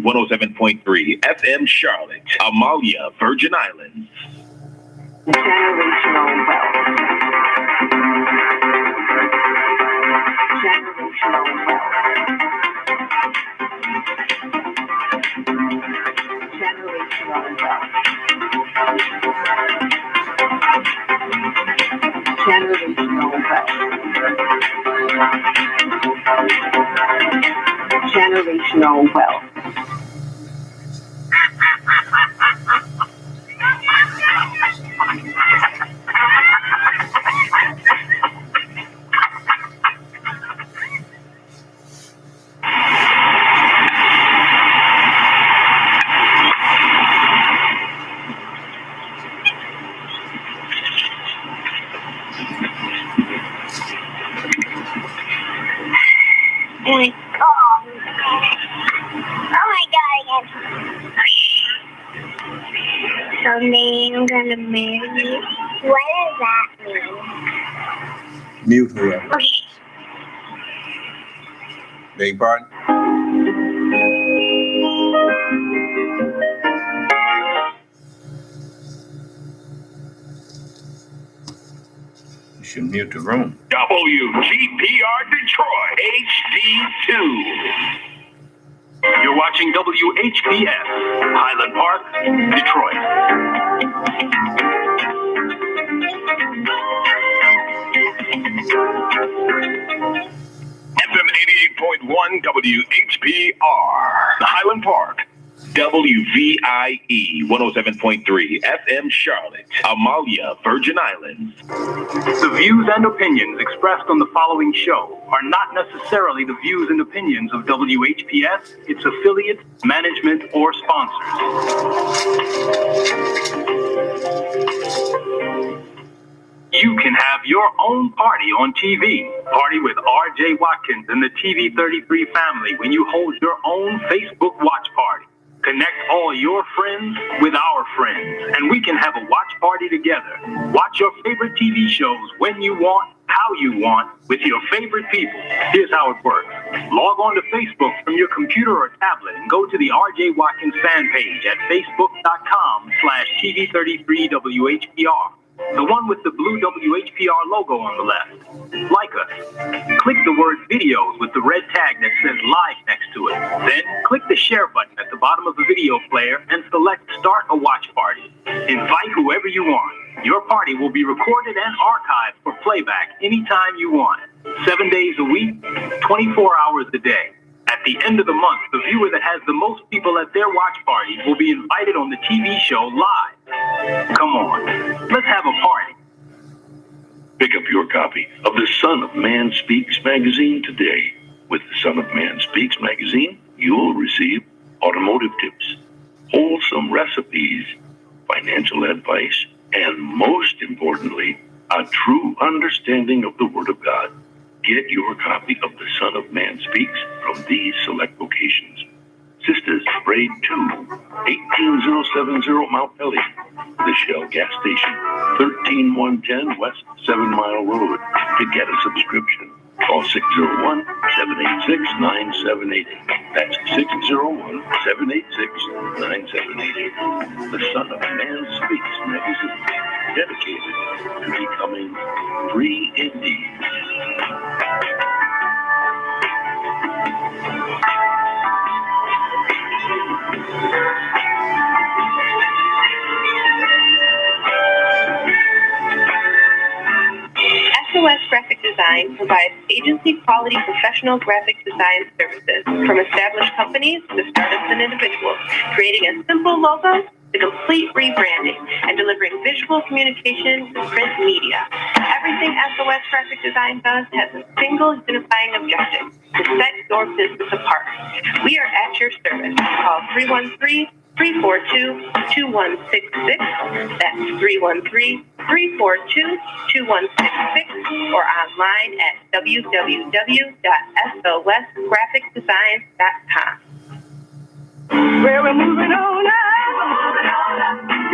107.3 FM Charlotte, Amalia, Virgin Islands. Generational wealth. Generational wealth. Generational wealth. Generational wealth. Generational wealth. Someday I'm gonna marry you. What does that mean? Mute whoever. Okay. Beg pardon? You should mute the room. WGPR Detroit, HD2. You're watching WHPS, Highland Park, Detroit. FM 88.1 WHPR, Highland Park. WVIE 107.3 FM Charlotte, Amalia, Virgin Islands. The views and opinions expressed on the following show are not necessarily the views and opinions of WHPS, its affiliates, management, or sponsors. You can have your own party on TV. Party with R.J. Watkins and the TV33 family when you hold your own Facebook watch party. Connect all your friends with our friends, and we can have a watch party together. Watch your favorite TV shows when you want, how you want, with your favorite people. Here's how it works. Log on to Facebook from your computer or tablet and go to the RJ Watkins fan page at facebook.com/TV33WHPR. The one with the blue WHPR logo on the left. Like us. Click the word videos with the red tag that says live next to it. Then click the share button at the bottom of the video player and select start a watch party. Invite whoever you want. Your party will be recorded and archived for playback anytime you want. 7 days a week, 24 hours a day. At the end of the month, the viewer that has the most people at their watch party will be invited on the TV show live. Come on, let's have a party. Pick up your copy of the Son of Man Speaks magazine today. With the Son of Man Speaks magazine, you'll receive automotive tips, wholesome recipes, financial advice, and most importantly, a true understanding of the Word of God. Get your copy of The Son of Man Speaks from these select locations. Sisters, Braid 2, 18070 Mount Pelly. The Shell Gas Station, 13110 West 7 Mile Road. To get a subscription, call 601-786-9788. That's 601-786-9788. The Son of Man Speaks magazine, dedicated to becoming free indeed. SOS Graphic Design provides agency-quality professional graphic design services from established companies to startups and individuals, creating a simple logo to complete rebranding and delivering visual communication to print media. Everything SOS Graphic Design does has a single unifying objective: to set your business apart. We are at your service. Call 313-342-2166. That's 313-342-2166, or online at www.sosgraphicdesigns.com. Where we're moving on up to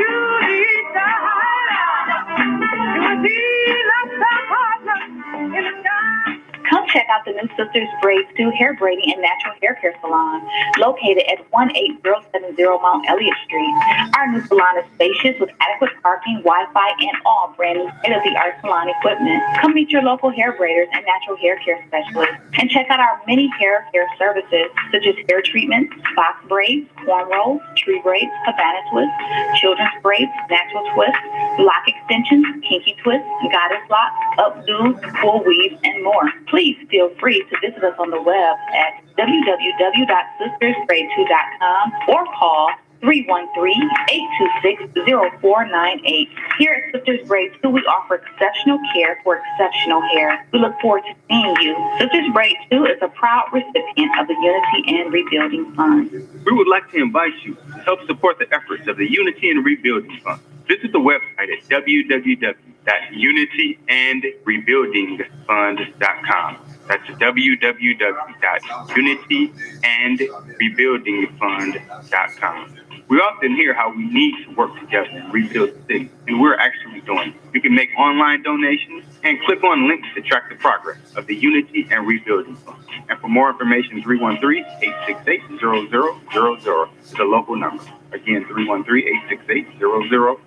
the side. You will see lots of partners in the sky. Come check out about the new Sisters Braids 2 hair braiding and natural hair care salon located at 18070 Mount Elliott Street. Our new salon is spacious with adequate parking, Wi-Fi, and all brand new state-of-the-art salon equipment. Come meet your local hair braiders and natural hair care specialists and check out our many hair care services such as hair treatments, box braids, cornrows, tree braids, Havana twists, children's braids, natural twists, lock extensions, kinky twists, goddess locks, updos, full weaves, and more. Please feel free to visit us on the web at www.sistersbraid2.com or call 313-826-0498. Here at Sisters Braid 2, we offer exceptional care for exceptional hair. We look forward to seeing you. Sisters Braid 2 is a proud recipient of the Unity and Rebuilding Fund. We would like to invite you to help support the efforts of the Unity and Rebuilding Fund. Visit the website at www.unityandrebuildingfund.com. That's www.unityandrebuildingfund.com. We often hear how we need to work together and rebuild the city, and we're actually doing it. You can make online donations and click on links to track the progress of the Unity and Rebuilding Fund. And for more information, 313-868-0000 is the local number. Again, 313-868-0000.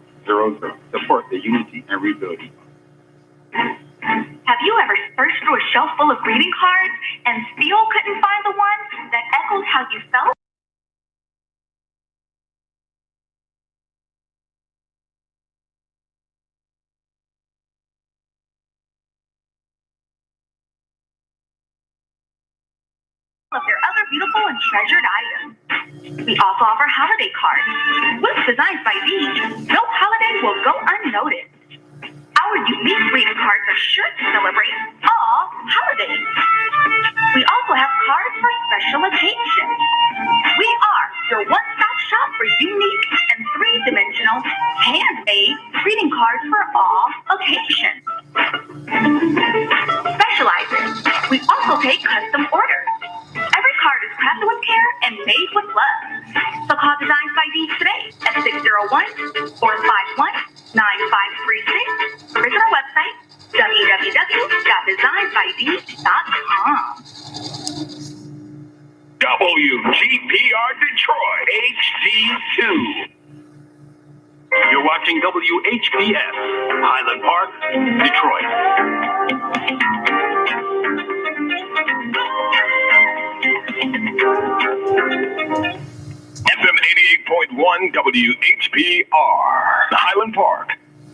Support the Unity and Rebuilding Fund. Have you ever searched through a shelf full of greeting cards and still couldn't find the one that echoes how you felt? Of their other beautiful and treasured items. We also offer holiday cards with designs by these. No holiday will go unnoticed. Our unique greeting cards are sure to celebrate all holidays. We also have cards for special occasions. We are your one-stop shop for unique and three-dimensional handmade greeting cards for all occasions. Specializes. We also take custom orders. Every card is crafted with care and made with love. So call Designs by D today at 601-451-9536 or visit our website, www.designsbyd.com. WGPR Detroit, HD2. You're watching WHPS, Highland Park, Detroit. FM 88.1 WHPR, Highland Park.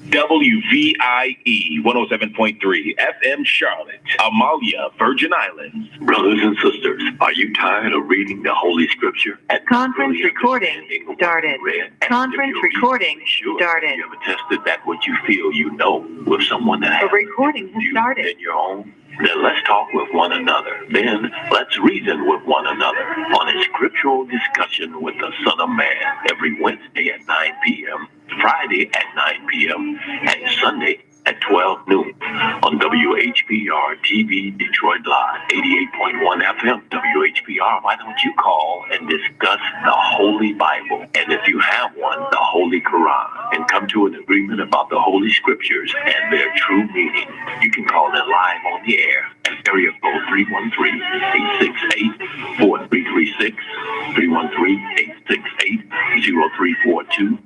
WVIE 107.3 FM Charlotte, Amalia, Virgin Islands. Brothers and sisters, are you tired of reading the Holy Scripture? Conference recording started. Conference recording started. You ever tested that what you feel you know with someone that The has recording has you started. in your own? Then let's talk with one another. Then let's reason with one another on a scriptural discussion with the Son of Man every Wednesday at 9 p.m., Friday at 9 p.m., and Sunday at 12 noon on WHPR TV Detroit Live, 88.1 FM WHPR. Why don't you call and discuss the Holy Bible, and if you have one, the Holy Quran, and come to an agreement about the Holy Scriptures and their true meaning? You can call it live on the air at area code 313-868-4336, 313-868-0342,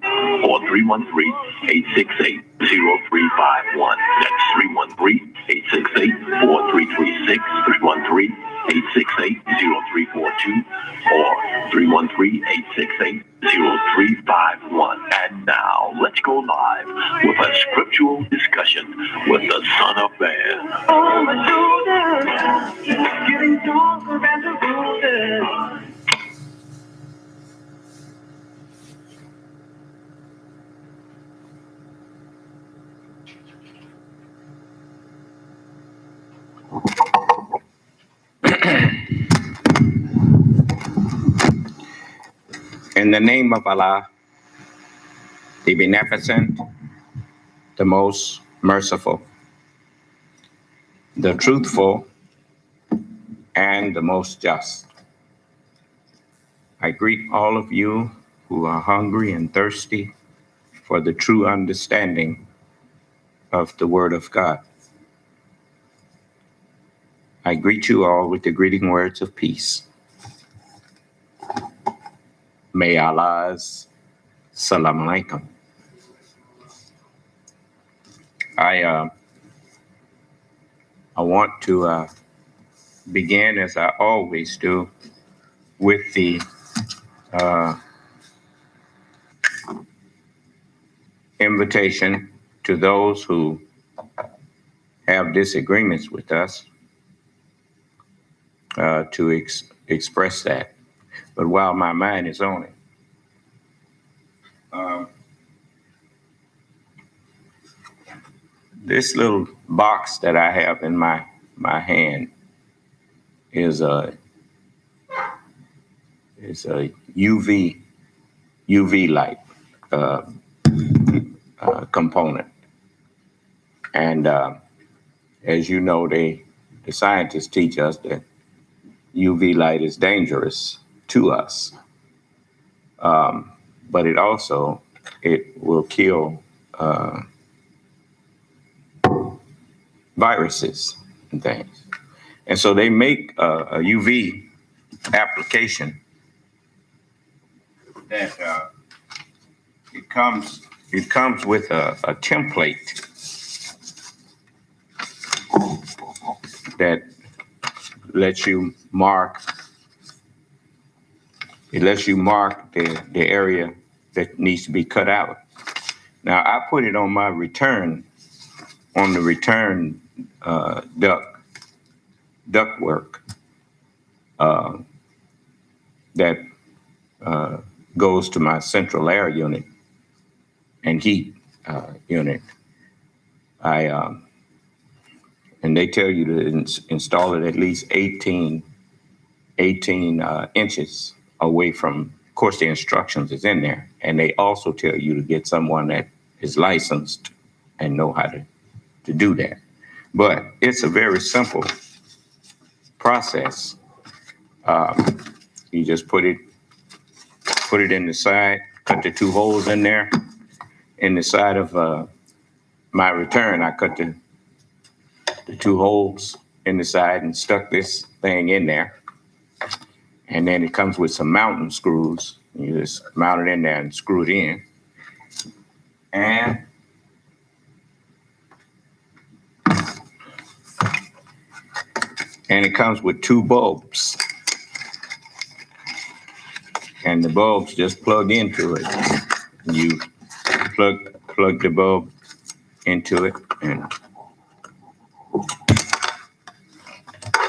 or 313-868-0351. That's 313-868-4336, 313-868-0342, or 313-868-0351. And now, let's go live with a scriptural discussion with the Son of Man. On my shoulders, getting stronger and the roses. In the name of Allah, the Beneficent, the Most Merciful, the Truthful, and the Most Just. I greet all of you who are hungry and thirsty for the true understanding of the Word of God. I greet you all with the greeting words of peace. May Allah's salam alaikum. I want to begin, as I always do, with the invitation to those who have disagreements with us to express that. But while my mind is on it, this little box that I have in my hand is a UV light component, and as you know, the scientists teach us that UV light is dangerous to us, but it will kill viruses and things. And so they make a UV application that it comes with a template that lets you mark the area that needs to be cut out. Now I put it on my return ductwork that goes to my central air unit and heat unit. And they tell you to install it at least 18 inches away from, of course, the instructions is in there. And they also tell you to get someone that is licensed and know how to do that. But it's a very simple process. You just put it in the side, cut the 2 holes in there. In the side of my return, I cut the 2 holes in the side and stuck this thing in there. And then it comes with some mounting screws. You just mount it in there and screw it in. And it comes with 2 bulbs. And the bulbs just plug into it. You plug the bulb into it and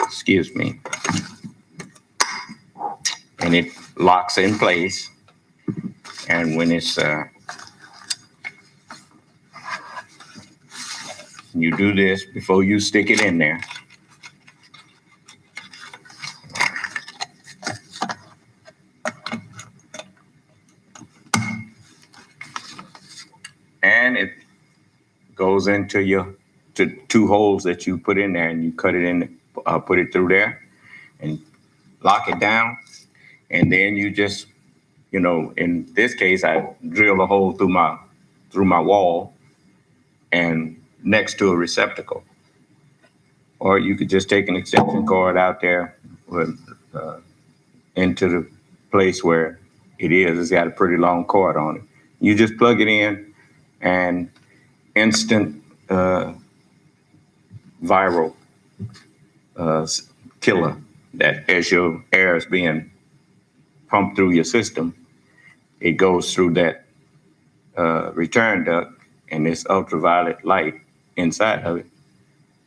excuse me. And it locks in place. And when it's you do this before you stick it in there. And it goes into your 2 holes that you put in there, and you cut it in, put it through there and lock it down. And then you just, in this case, I drill a hole through my wall and next to a receptacle. Or you could just take an extension cord out there into the place where it is. It's got a pretty long cord on it. You just plug it in, and instant viral killer that as your air is being pumped through your system, it goes through that return duct, and this ultraviolet light inside of it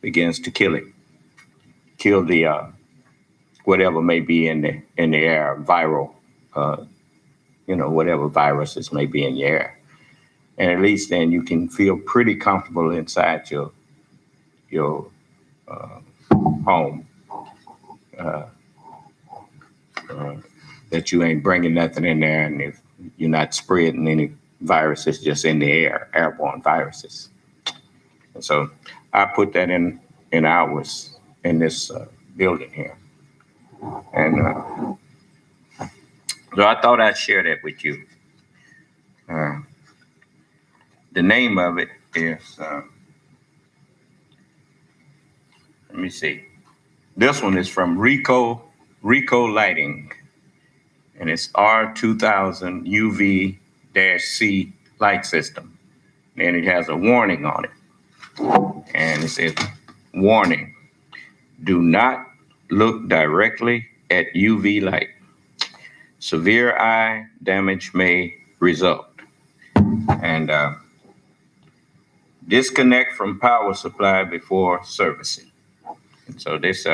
begins to kill the whatever may be in the air, viral, whatever viruses may be in your air. And at least then you can feel pretty comfortable inside your home, that you ain't bringing nothing in there, and if you're not spreading any viruses just in the air, airborne viruses. And so I put that in ours in this building here. And so I thought I'd share that with you. The name of it is, let me see, This one is from Rico Lighting, and it's R2000 UV-C light system. And it has a warning on it. And it says, warning, do not look directly at UV light. Severe eye damage may result. And disconnect from power supply before servicing. And so this,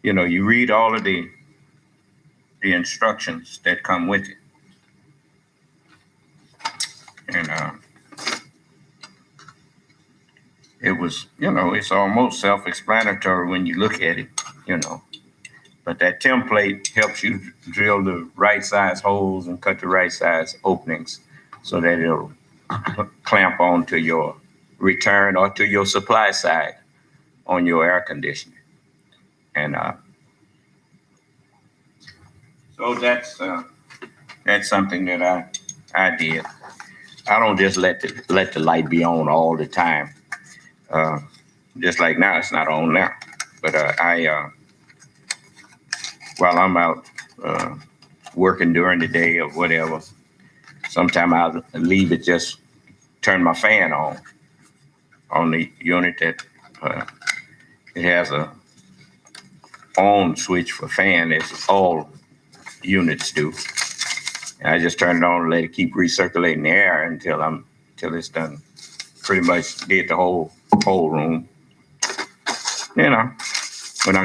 you read all of the instructions that come with it. And it was, it's almost self-explanatory when you look at it, But that template helps you drill the right size holes and cut the right size openings so that it'll clamp onto your return or to your supply side on your air conditioner. And so that's something that I did. I don't just let the light be on all the time. Just like now, it's not on now. But while I'm out working during the day or whatever, sometimes I'll leave it, just turn my fan on the unit that it has a on switch for fan, as all units do. And I just turn it on and let it keep recirculating the air until it's done. Pretty much did the whole room. When I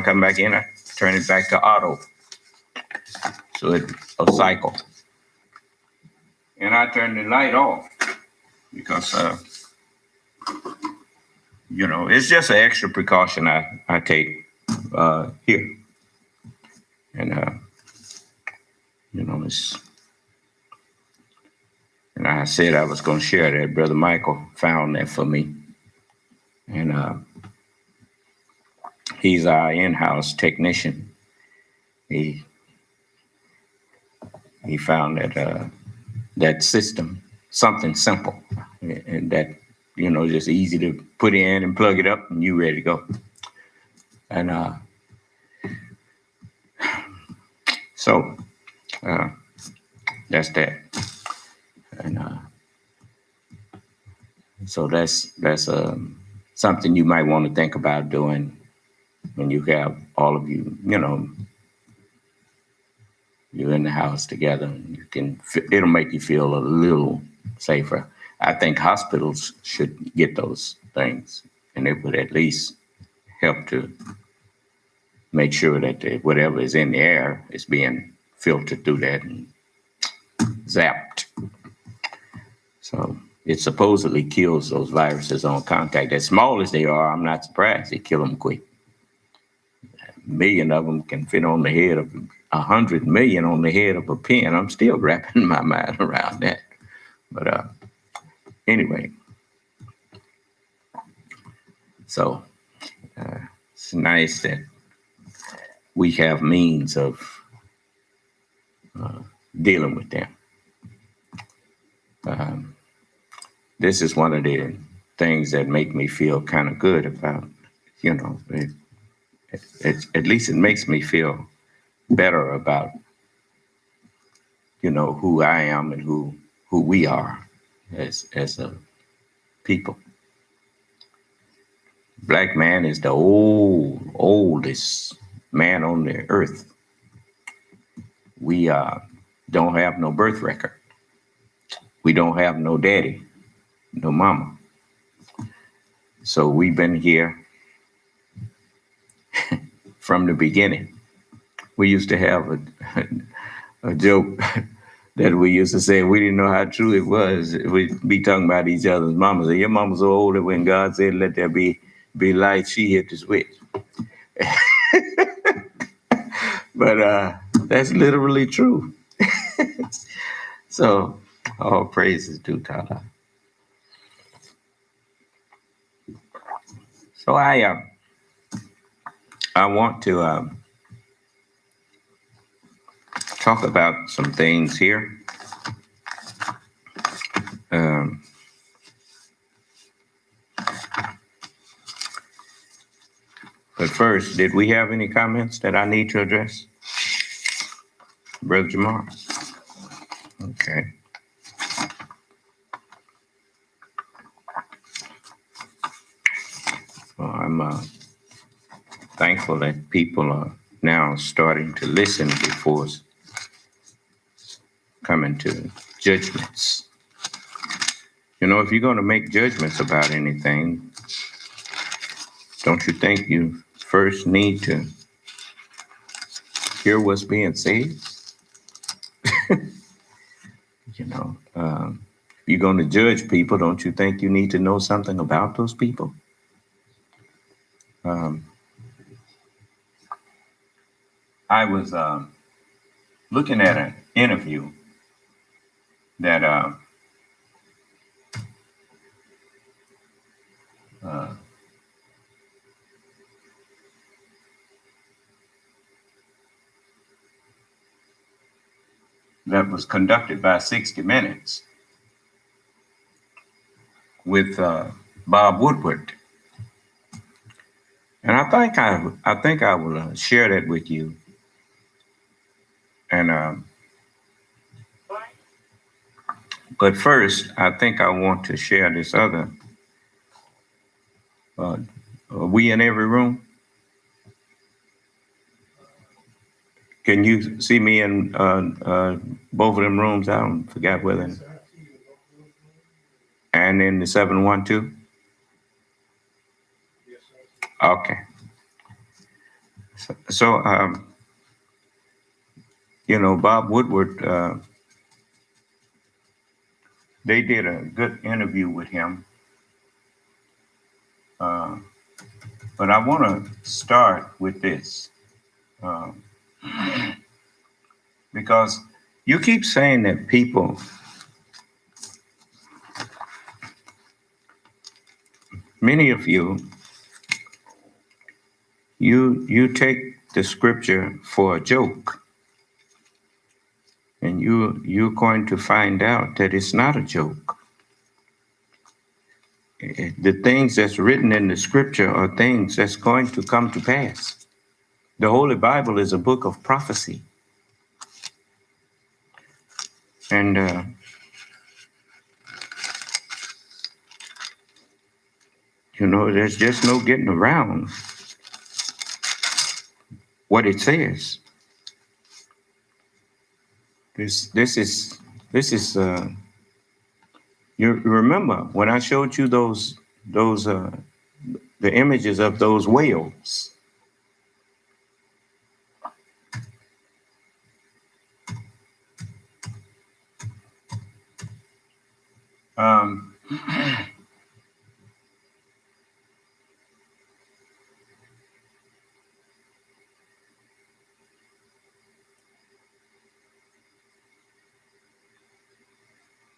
come back in, I turn it back to auto. So it's a cycle. And I turn the light off because, it's just an extra precaution I take here. And, and I said I was going to share that. Brother Michael found that for me. And he's our in-house technician. He found that system, something simple, and that, just easy to put in and plug it up and you ready to go. And so that's that. And so that's something you might want to think about doing when you have all of you, you're in the house together. And it'll make you feel a little safer. I think hospitals should get those things, and it would at least help to make sure that whatever is in the air is being filtered through that and zapped. So it supposedly kills those viruses on contact. As small as they are, I'm not surprised they kill them quick. 1 million of them can fit on the head of 100 million on the head of a pin. I'm still wrapping my mind around that. But anyway, so it's nice that we have means of dealing with them. This is one of the things that make me feel kind of good about, at least it makes me feel better about, who I am and who we are as a people. Black man is the oldest man on the earth. We don't have no birth record. We don't have no daddy, no mama. So we've been here from the beginning. We used to have a joke that we used to say, we didn't know how true it was. We'd be talking about each other's mamas. Your mama's so old that when God said, let there be light, she hit the switch. But that's literally true. So all praises to Allah. So I want to talk about some things here. But first, did we have any comments that I need to address? Brother Jamal? Okay. Well, I'm thankful that people are now starting to listen before coming to judgments. You know, if you're going to make judgments about anything, don't you think you first need to hear what's being said? You know, if you're going to judge people, don't you think you need to know something about those people? I was looking at an interview that that was conducted by 60 Minutes with Bob Woodward. And I think I will share that with you. And but first, I think I want to share this other. Are we in every room? Can you see me in both of them rooms? I don't forget whether. And in the 712? Okay. So you know, Bob Woodward, they did a good interview with him. But I want to start with this. Because you keep saying that people, many of you, you take the scripture for a joke. And you're going to find out that it's not a joke. The things that's written in the scripture are things that's going to come to pass. The Holy Bible is a book of prophecy. And you know, there's just no getting around what it says. This is you remember when I showed you those the images of those whales.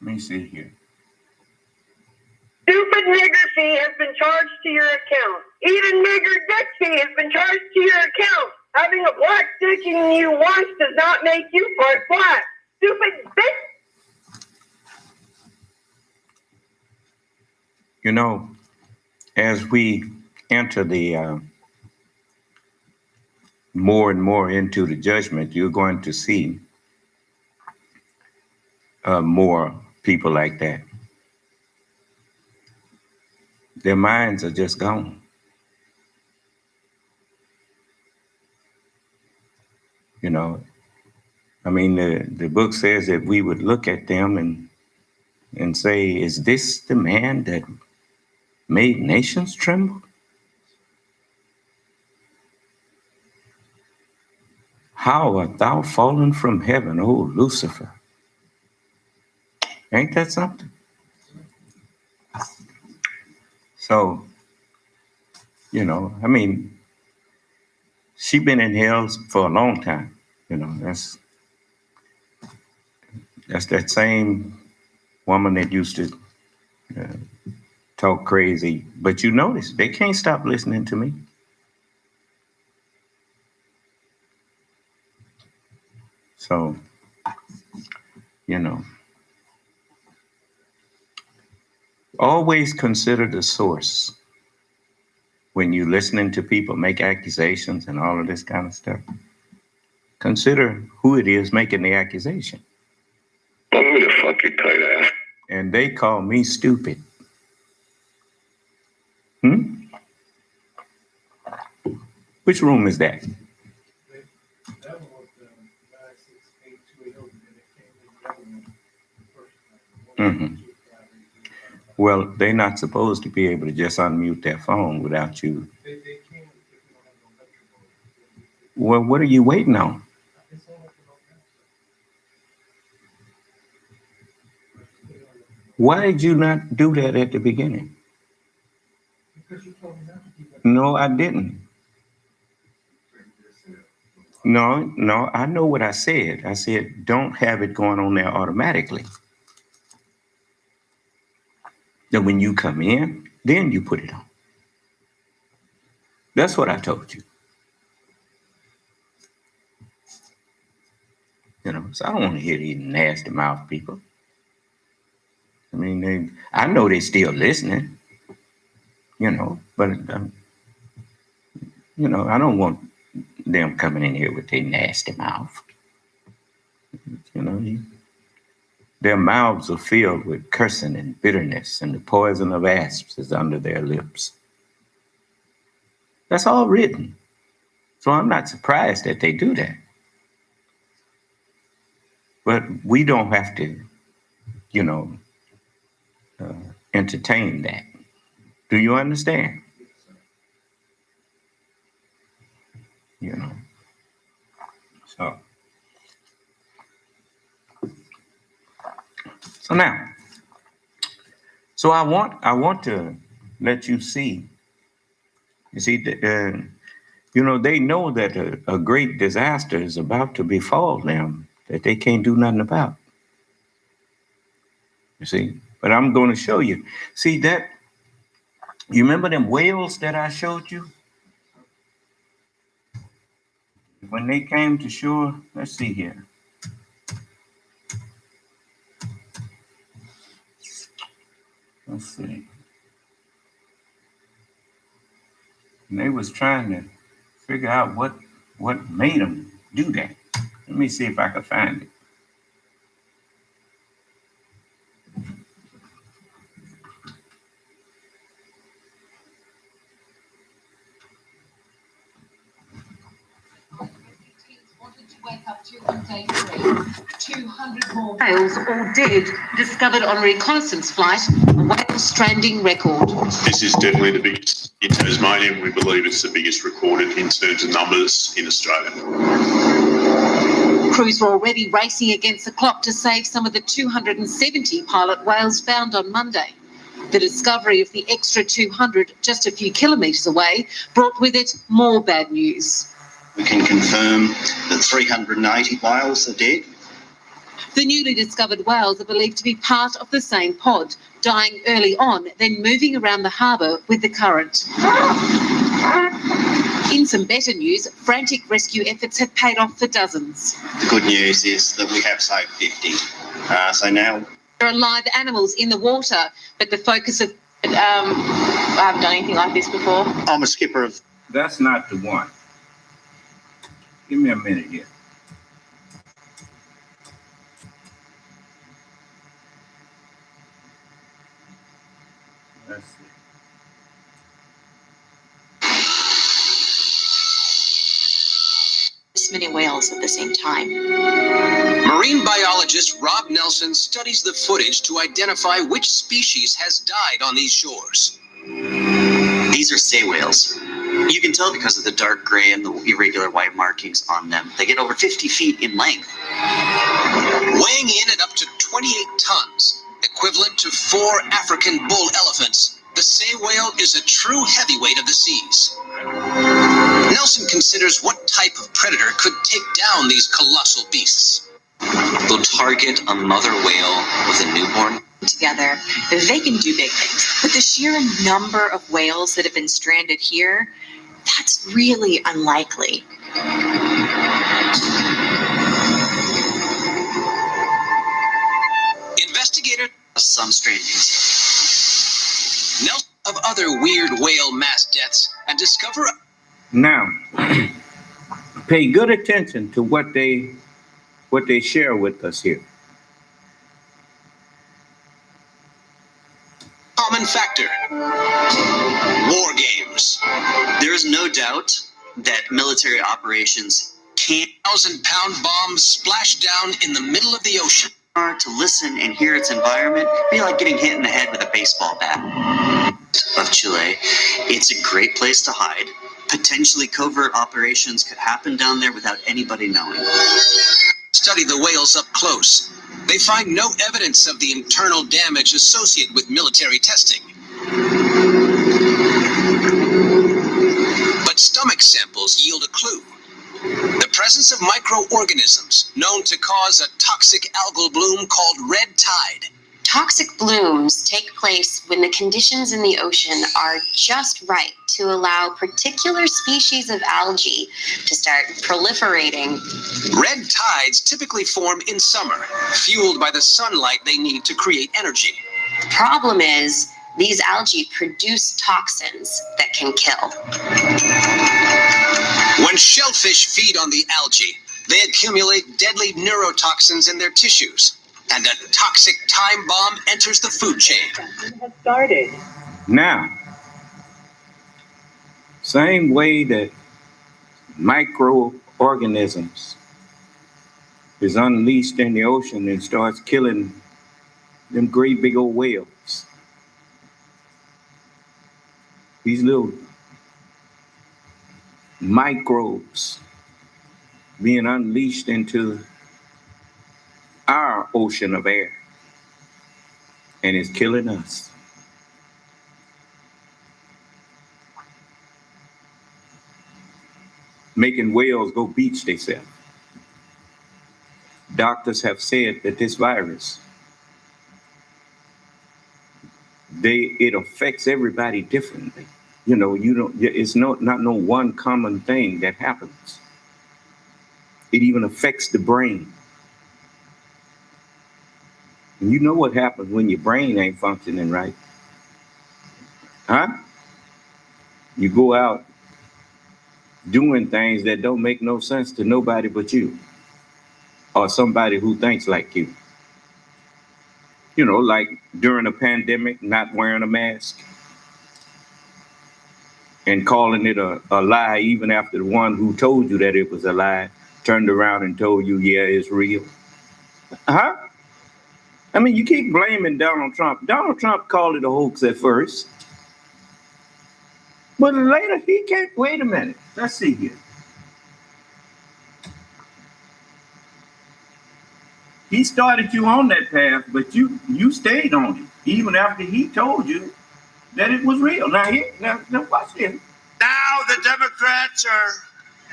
Let me see here. Stupid nigger fee has been charged to your account. Even nigger dick fee has been charged to your account. Having a black dick in you once does not make you part black. Stupid bitch. You know, as we enter the more and more into the judgment, you're going to see more people like that. Their minds are just gone. You know, I mean, the book says that we would look at them and say, is this the man that made nations tremble? How art thou fallen from heaven, O Lucifer? Ain't that something? So, you know, I mean, she been in hell for a long time. You know, that's that same woman that used to talk crazy. But you notice they can't stop listening to me. So, you know, always consider the source when you're listening to people make accusations and all of this kind of stuff, consider who it is making the accusation. Oh, the fucking tight ass. And they call me stupid. Which room is that? Mm-hmm. Well, they're not supposed to be able to just unmute their phone without you. Well, what are you waiting on? Why did you not do that at the beginning? No, I didn't. No, I know what I said. I said, don't have it going on there automatically. Then when you come in, then you put it on. That's what I told you. You know, so I don't want to hear these nasty mouth people. I mean, I know they're still listening, you know, but, you know, I don't want them coming in here with their nasty mouth. You know, their mouths are filled with cursing and bitterness, and the poison of asps is under their lips. That's all written. So I'm not surprised that they do that. But we don't have to, you know, entertain that. Do you understand? You know. So now, I want to let you see. You see, you know, they know that a great disaster is about to befall them that they can't do nothing about. You see, but I'm going to show you. See that? You remember them whales that I showed you? When they came to shore, let's see here. Let's see. And they was trying to figure out what made them do that. Let me see if I can find it. Wake up to on day 3. 200 more whales, all dead, discovered on reconnaissance flight, a whale stranding record. This is definitely the biggest in Tasmania, and we believe it's the biggest recorded in terms of numbers in Australia. Crews were already racing against the clock to save some of the 270 pilot whales found on Monday. The discovery of the extra 200 just a few kilometres away brought with it more bad news. We can confirm that 380 whales are dead. The newly discovered whales are believed to be part of the same pod, dying early on, then moving around the harbour with the current. In some better news, frantic rescue efforts have paid off for dozens. The good news is that we have saved 50. So now there are live animals in the water, but the focus of... I haven't done anything like this before. I'm a skipper of... That's not the one. Give me a minute here. Let's see. This many whales at the same time. Marine biologist Rob Nelson studies the footage to identify which species has died on these shores. These are sei whales. You can tell because of the dark gray and the irregular white markings on them. They get over 50 feet in length. Weighing in at up to 28 tons, equivalent to 4 African bull elephants, the sei whale is a true heavyweight of the seas. Nelson considers what type of predator could take down these colossal beasts. They'll target a mother whale with a newborn. Together, they can do big things. But the sheer number of whales that have been stranded here, that's really unlikely. Investigator some strandings. Nelson of other weird whale mass deaths and discover. Now, pay good attention to what they share with us here. Common factor. War games. There is no doubt that military operations can't 1,000-pound bombs splash down in the middle of the ocean. to listen and hear its environment be like getting hit in the head with a baseball bat. Of Chile, it's a great place to hide. Potentially covert operations could happen down there without anybody knowing. Study the whales up close. They find no evidence of the internal damage associated with military testing. But stomach samples yield a clue. The presence of microorganisms known to cause a toxic algal bloom called red tide. Toxic blooms take place when the conditions in the ocean are just right to allow particular species of algae to start proliferating. Red tides typically form in summer, fueled by the sunlight they need to create energy. The problem is, these algae produce toxins that can kill. When shellfish feed on the algae, they accumulate deadly neurotoxins in their tissues, and a toxic time bomb enters the food chain. Started. Now, same way that microorganisms is unleashed in the ocean and starts killing them great big old whales. These little microbes being unleashed into our ocean of air, and it's killing us. Making whales go beach themselves. Doctors have said that this virus, it affects everybody differently. You know, it's not no one common thing that happens. It even affects the brain. And you know what happens when your brain ain't functioning right? Huh? You go out doing things that don't make no sense to nobody but you, or somebody who thinks like you. You know, like during a pandemic, not wearing a mask and calling it a lie, even after the one who told you that it was a lie turned around and told you, yeah, it's real. Huh? I mean, you keep blaming Donald Trump. Donald Trump called it a hoax at first. But later he can't. Wait a minute. Let's see here. He started you on that path, but you stayed on it, even after he told you that it was real. Now watch this. Now the Democrats are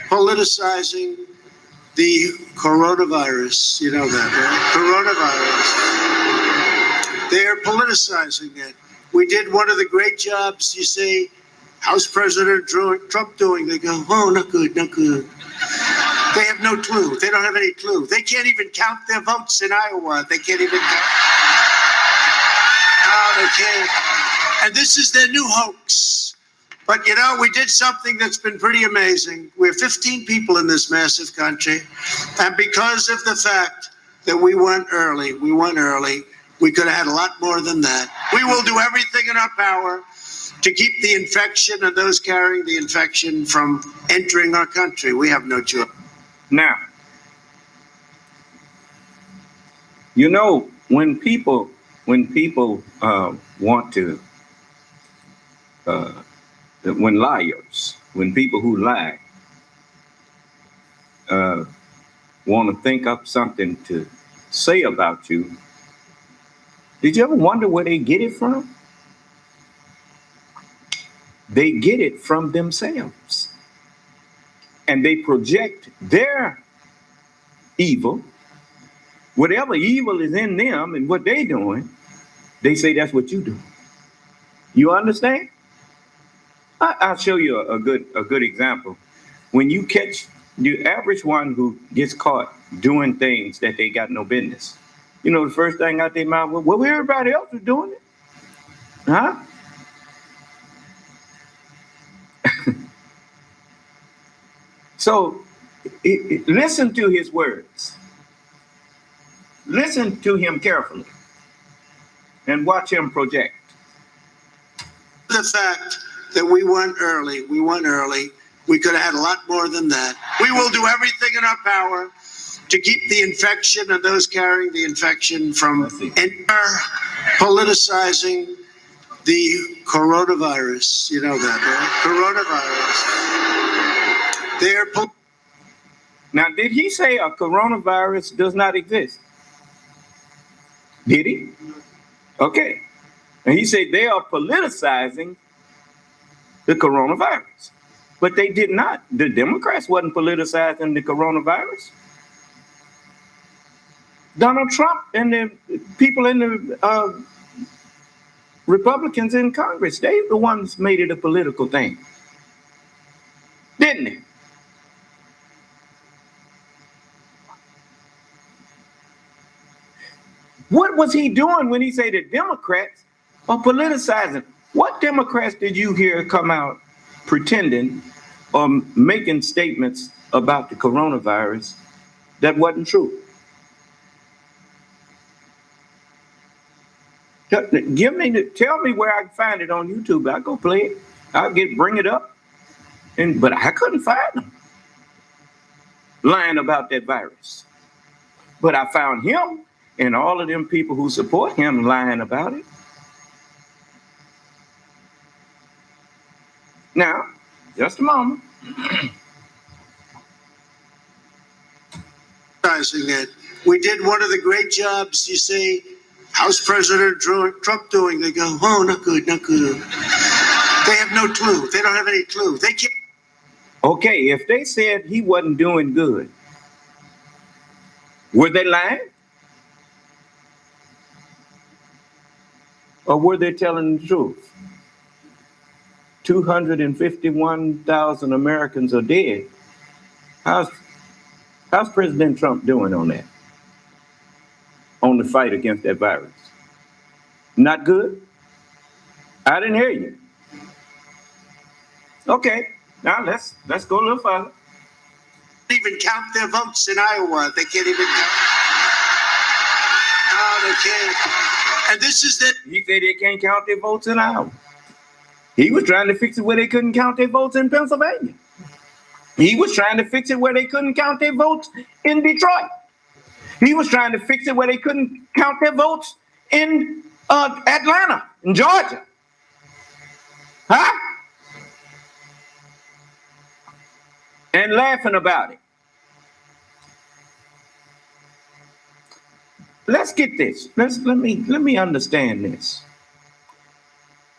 politicizing the coronavirus. You know that, right? Coronavirus. They are politicizing it. We did one of the great jobs. You say, how's President Trump doing? They go, oh, not good, not good. They have no clue. They don't have any clue. They can't even count their votes in Iowa. They can't even count. No, they can't. And this is their new hoax. But, you know, we did something that's been pretty amazing. We're 15 people in this massive country. And because of the fact that we went early, we could have had a lot more than that. We will do everything in our power to keep the infection and those carrying the infection from entering our country. We have no choice. Now, you know, when people want to, when people who lie want to think up something to say about you, did you ever wonder where they get it from? They get it from themselves. And they project their evil, whatever evil is in them and what they're doing, they say that's what you do. You understand? I'll show you a good example. When you catch the average one who gets caught doing things that they got no business, you know, the first thing out their mouth was, well, everybody else is doing it. Huh? So listen to his words. Listen to him carefully and watch him project. The fact that we won early, we could have had a lot more than that. We will do everything in our power to keep the infection and those carrying the infection from politicizing the coronavirus. You know that, right? Coronavirus. Now, did he say a coronavirus does not exist? Did he? Okay. And he said they are politicizing the coronavirus. But they did not. The Democrats wasn't politicizing the coronavirus. Donald Trump and the people in the Republicans in Congress, they the ones made it a political thing. Didn't they? What was he doing when he said the Democrats are politicizing? What Democrats did you hear come out pretending or making statements about the coronavirus that wasn't true? Tell me where I can find it on YouTube. I'll go play it. I'll bring it up. But I couldn't find them lying about that virus. But I found him and all of them people who support him lying about it. Now, just a moment. We did one of the great jobs, you say, how's President Trump doing? They go, oh, not good, not good. They have no clue. They don't have any clue. They can't. Okay, if they said he wasn't doing good, were they lying? Or were they telling the truth? 251,000 Americans are dead. How's President Trump doing on that? On the fight against that virus? Not good? I didn't hear you. Okay, now let's go a little further. Even count their votes in Iowa. They can't even count. No, they can't. And this is that. He said they can't count their votes in Iowa. He was trying to fix it where they couldn't count their votes in Pennsylvania. He was trying to fix it where they couldn't count their votes in Detroit. He was trying to fix it where they couldn't count their votes in Atlanta, in Georgia. Huh? And laughing about it. Let's get this. Let me understand this.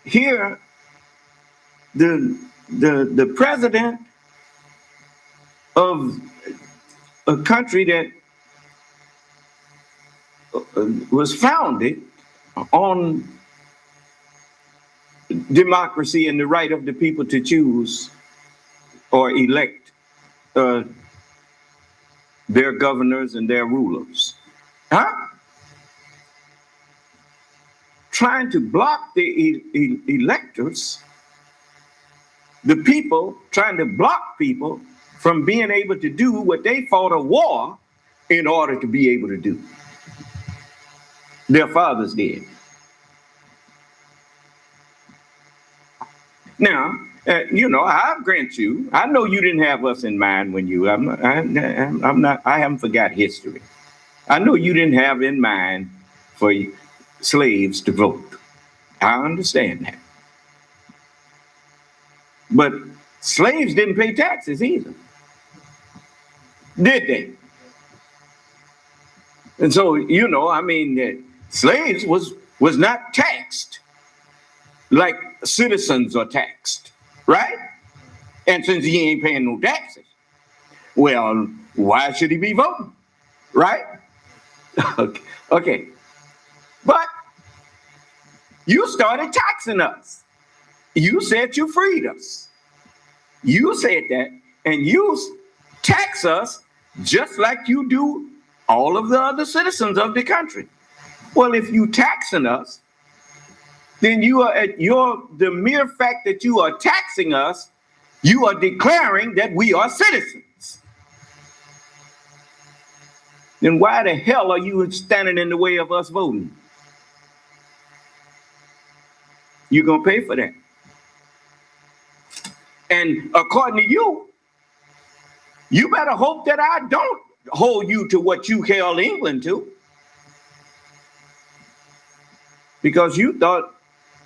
Here, the president of a country that was founded on democracy and the right of the people to choose or elect their governors and their rulers. Huh? Trying to block the electors, the people, trying to block people from being able to do what they fought a war in order to be able to do. Their fathers did. Now, I grant you, I know you didn't have us in mind when you, I haven't forgot history. I know you didn't have in mind for slaves to vote. I understand that. But slaves didn't pay taxes either. Did they? And so, slaves was not taxed like citizens are taxed, right? And since he ain't paying no taxes, well, why should he be voting, right? Okay. But you started taxing us. You said you freed us. You said that, and you tax us just like you do all of the other citizens of the country. Well, if you taxing us, then the mere fact that you are taxing us You are declaring that we are citizens. Then why the hell are you standing in the way of us voting? You're going to pay for that. And according to you, you better hope that I don't hold you to what you held England to. Because you thought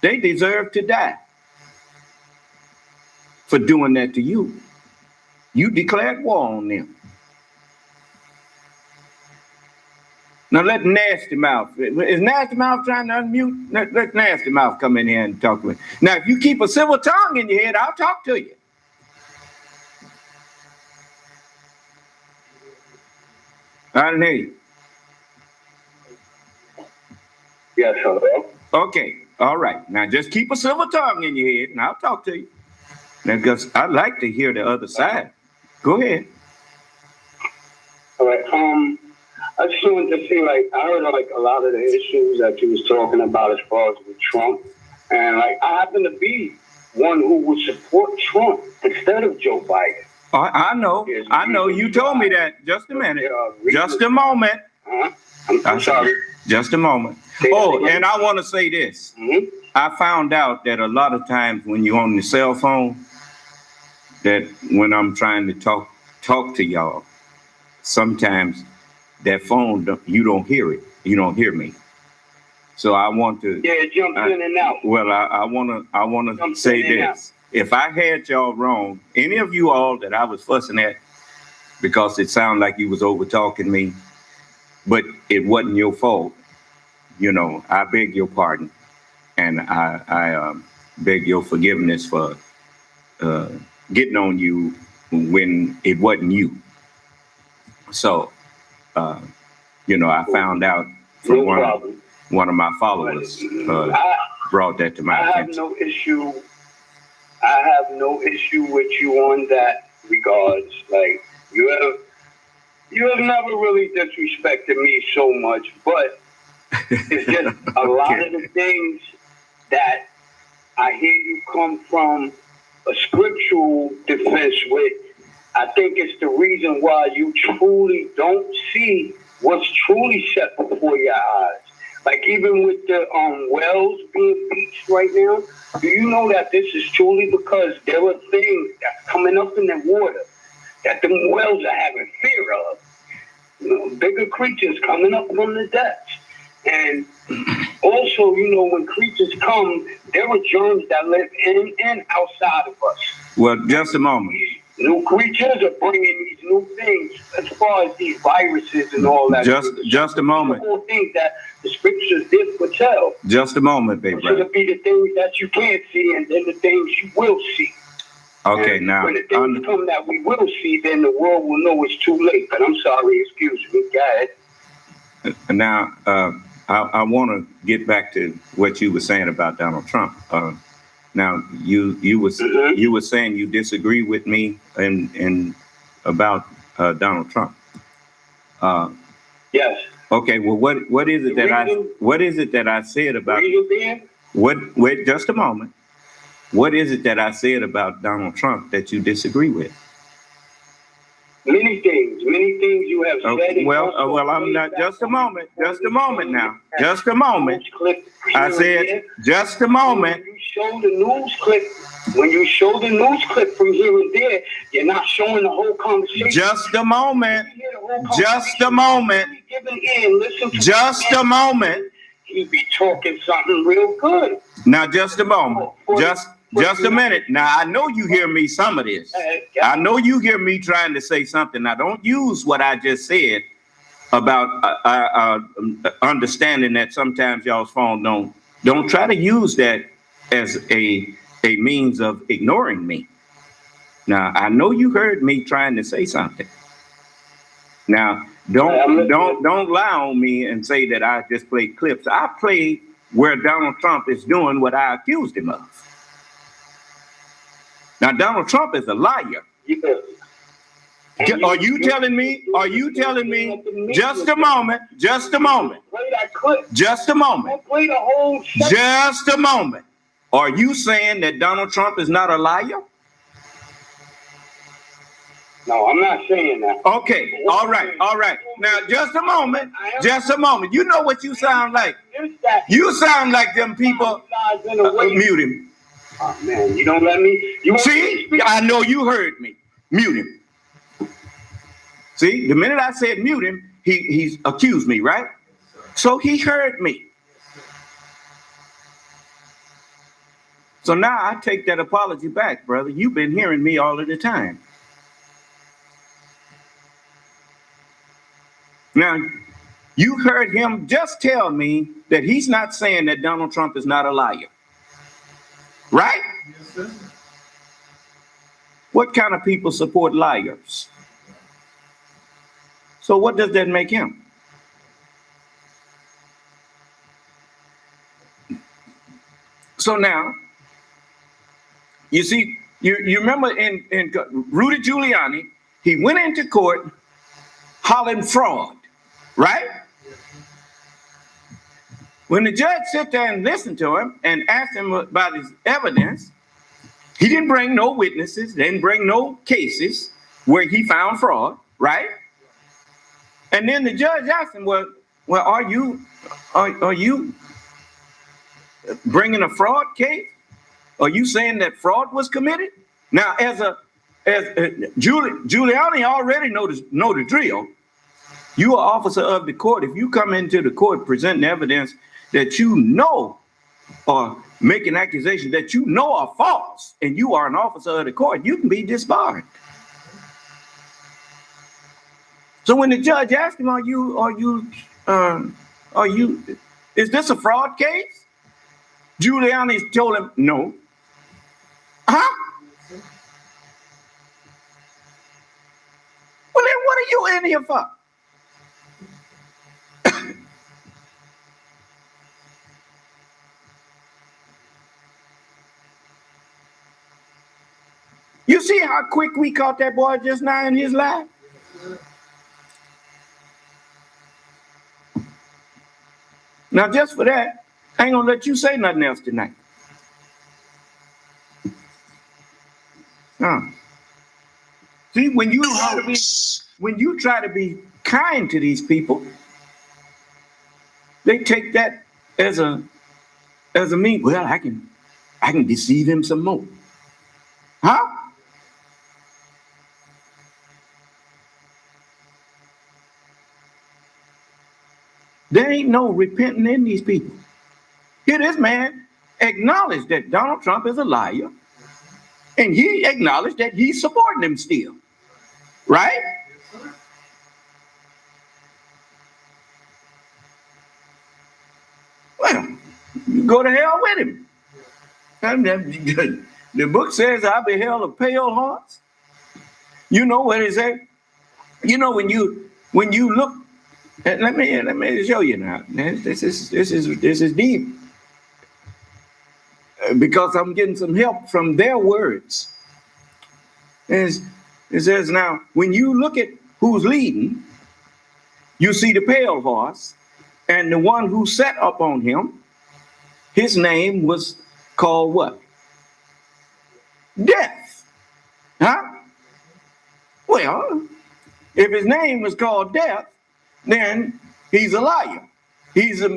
they deserved to die for doing that to you. You declared war on them. Now let Nasty Mouth, is Nasty Mouth trying to unmute? Let Nasty Mouth come in here and talk to me. Now, if you keep a civil tongue in your head, I'll talk to you. I didn't hear you. Yes, hello. Okay, all right. Now just keep a civil tongue in your head and I'll talk to you. Now, because I'd like to hear the other side. Go ahead. All right. I just wanted to say, like, I heard like a lot of the issues that you was talking about as far as with Trump, and like I happen to be one who would support Trump instead of Joe Biden. I know. I know. You told me that. Just a minute. Just a moment. I'm sorry. Just a moment. Oh, and I want to say this. I found out that a lot of times when you're on the cell phone, that when I'm trying to talk to y'all, sometimes that phone, you don't hear it. You don't hear me. So I want to. Yeah, it jumps in and out. Well, I want to say this. If I had y'all wrong, any of you all that I was fussing at, because it sounded like you was over talking me, but it wasn't your fault. You know, I beg your pardon, and I beg your forgiveness for getting on you when it wasn't you. So, you know, I found out from one of my followers brought that to my attention. I have no issue with you on that regards. Like you have never really disrespected me so much, but it's just a lot of the things that I hear you come from a scriptural defense with. I think it's the reason why you truly don't see what's truly set before your eyes. Like even with the wells being beached right now, do you know that this is truly because there are things that's coming up in the water that the wells are having fear of? You know, bigger creatures coming up from the depths. And also, you know, when creatures come, there are germs that live in and outside of us. Well, just a moment. New creatures are bringing these new things as far as these viruses and all that. Just a moment. The whole thing that the scriptures did foretell. Just a moment, baby. So it'll be the things that you can't see and then the things you will see. Okay, and now. When the things come that we will see, then the world will know it's too late. But I'm sorry, excuse me, go ahead. Now, I want to get back to what you were saying about Donald Trump. Now, you were saying you disagree with me in about Donald Trump. Yes. Okay. Well, what is it that I said about? Wait, just a moment. What is it that I said about Donald Trump that you disagree with? Many things you have said. Well, I'm not. Just a moment now. Just a moment. I said, just a moment. When you show the news clip from here and there, you're not showing the whole conversation. Just a moment. Just a moment. Just a moment. He'd be talking something real good. Now, just a moment. Just a minute. Now, I know you hear me some of this. I know you hear me trying to say something. Now, don't use what I just said about understanding that sometimes y'all's phone don't try to use that as a means of ignoring me. Now, I know you heard me trying to say something. Now, don't lie on me and say that I just played clips. I played where Donald Trump is doing what I accused him of. Now, Donald Trump is a liar. Are you telling me? Just a moment. Just a moment. Just a moment. Are you saying that Donald Trump is not a liar? No, I'm not saying that. Okay, all right. Now, just a moment. You know what you sound like? You sound like them people. Mute him. Oh, man, you don't let me. See, I know you heard me. Mute him. See, the minute I said mute him, he's accused me, right? So he heard me. So now I take that apology back, brother. You've been hearing me all of the time. Now, you heard him just tell me that he's not saying that Donald Trump is not a liar. Right? Yes, sir. What kind of people support liars? So what does that make him? So now, you see, you remember in Rudy Giuliani, he went into court hollering fraud, right? When the judge sat there and listened to him and asked him about his evidence, he didn't bring no witnesses, didn't bring no cases where he found fraud, right? And then the judge asked him, well, are you bringing a fraud case? Are you saying that fraud was committed? Now, as Giuliani already know the drill. You are officer of the court. If you come into the court presenting evidence that you know or making accusations that you know are false, and you are an officer of the court, you can be disbarred. So when the judge asked him, is this a fraud case? Giuliani told him, no. Huh? Well, then what are you in here for? You see how quick we caught that boy just now in his life? Now, just for that, I ain't gonna let you say nothing else tonight. See, when you try to be kind to these people, they take that as a mean. Well, I can deceive him some more, huh? There ain't no repenting in these people. Here, this man acknowledged that Donald Trump is a liar, and he acknowledged that he's supporting him still, right? Well, you go to hell with him. And the book says, I beheld a pale horse. You know what it says? You know when you look. Let me show you now. This is deep, because I'm getting some help from their words. It says now, when you look at who's leading, you see the pale horse, and the one who sat up on him, his name was called what? Death. Huh? Well, if his name was called Death, then he's a liar. He's the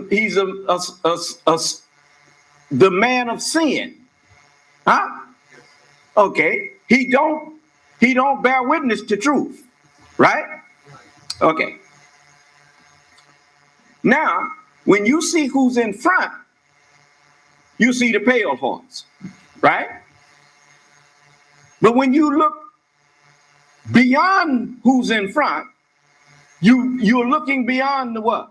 man of sin. Huh? Okay. He don't bear witness to truth. Right? Okay. Now, when you see who's in front, you see the pale horse. Right? But when you look beyond who's in front, you're looking beyond the what?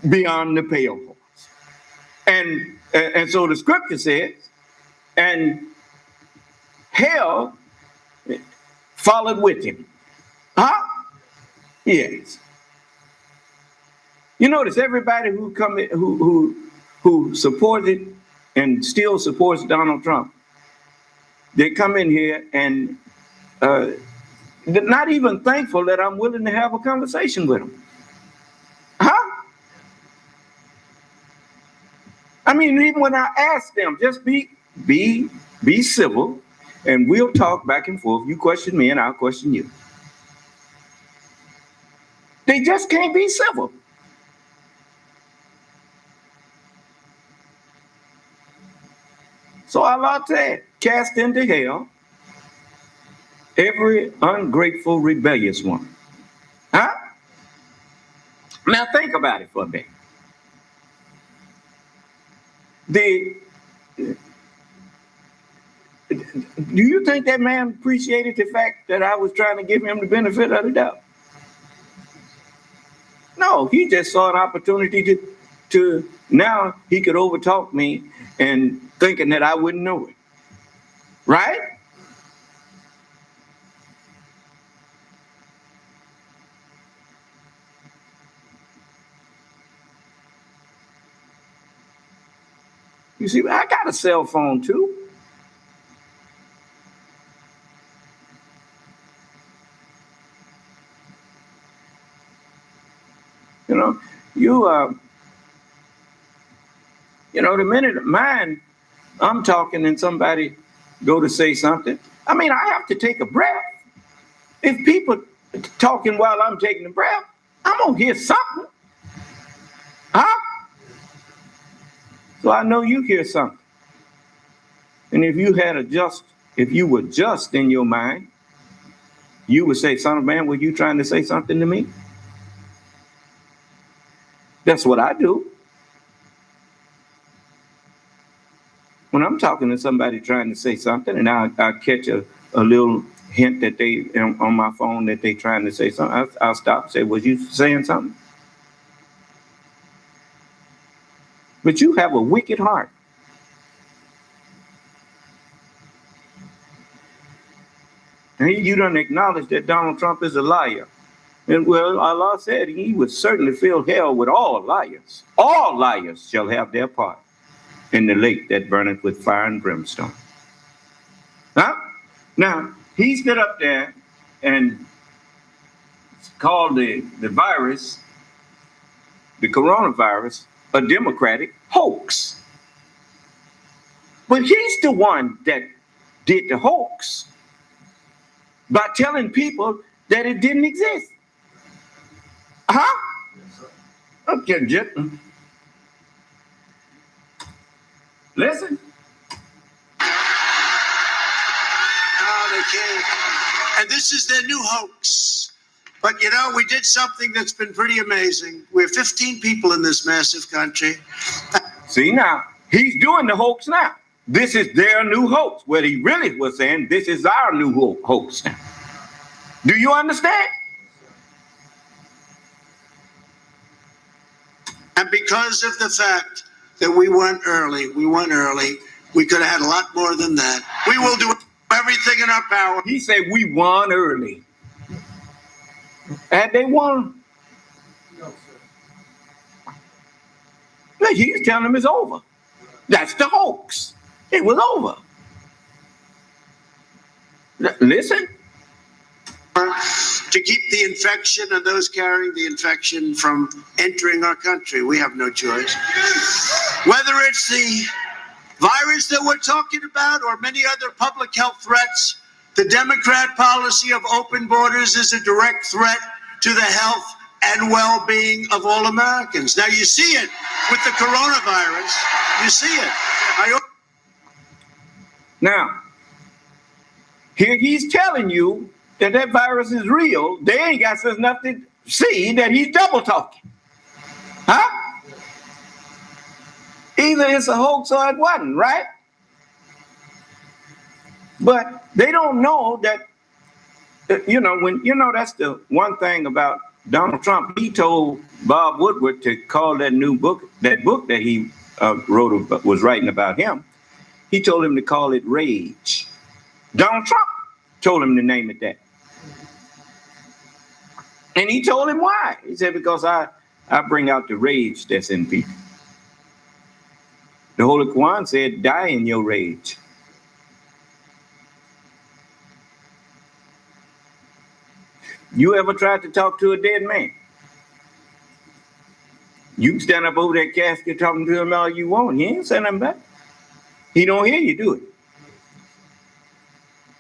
Beyond the pale horse. And so the scripture says, and hell followed with him. Huh? Yes. You notice everybody who supported and still supports Donald Trump, they come in here and they're not even thankful that I'm willing to have a conversation with them. Huh? I mean, even when I ask them, just be civil and we'll talk back and forth. You question me and I'll question you. They just can't be civil. So Allah said, cast into hell every ungrateful, rebellious one. Huh? Now think about it for a minute. Do you think that man appreciated the fact that I was trying to give him the benefit of the doubt? No, he just saw an opportunity to now he could overtalk me and thinking that I wouldn't know it. Right? You see, I got a cell phone too. The minute mine, I'm talking and somebody go to say something. I mean, I have to take a breath. If people talking while I'm taking a breath, I'm gonna hear something. Huh? So I know you hear something. And if you were just in your mind, you would say, son of man, were you trying to say something to me? That's what I do. When I'm talking to somebody trying to say something and I catch a little hint that they on my phone that they trying to say something, I'll stop and say, was you saying something? But you have a wicked heart. And you don't acknowledge that Donald Trump is a liar. And well, Allah said he would certainly fill hell with all liars. All liars shall have their part in the lake that burneth with fire and brimstone. Huh? Now, he stood up there and called the virus, the coronavirus, a democratic hoax. But he's the one that did the hoax by telling people that it didn't exist. Huh? Okay, listen. Oh, they can't. And this is their new hoax. But we did something that's been pretty amazing. We're 15 people in this massive country. See, now, he's doing the hoax now. This is their new hoax. What he really was saying, this is our new hoax now. Do you understand? And because of the fact that we went early, we could have had a lot more than that. We will do everything in our power. He said we won early. And they won. No, sir. He's telling them it's over. That's the hoax. It was over. Listen. To keep the infection and those carrying the infection from entering our country. We have no choice. Whether it's the virus that we're talking about or many other public health threats, the Democrat policy of open borders is a direct threat to the health and well-being of all Americans. Now, you see it with the coronavirus. You see it. Now, here he's telling you that virus is real. They ain't got sense enough to see that he's double talking. Huh? Either it's a hoax or it wasn't, right? But they don't know that, that's the one thing about Donald Trump. He told Bob Woodward to call that book that he was writing about him. He told him to call it Rage. Donald Trump told him to name it that. And he told him why. He said, because I bring out the rage that's in people. The Holy Quran said, die in your rage. You ever tried to talk to a dead man? You can stand up over that casket talking to him all you want. He ain't saying nothing back. He don't hear you do it.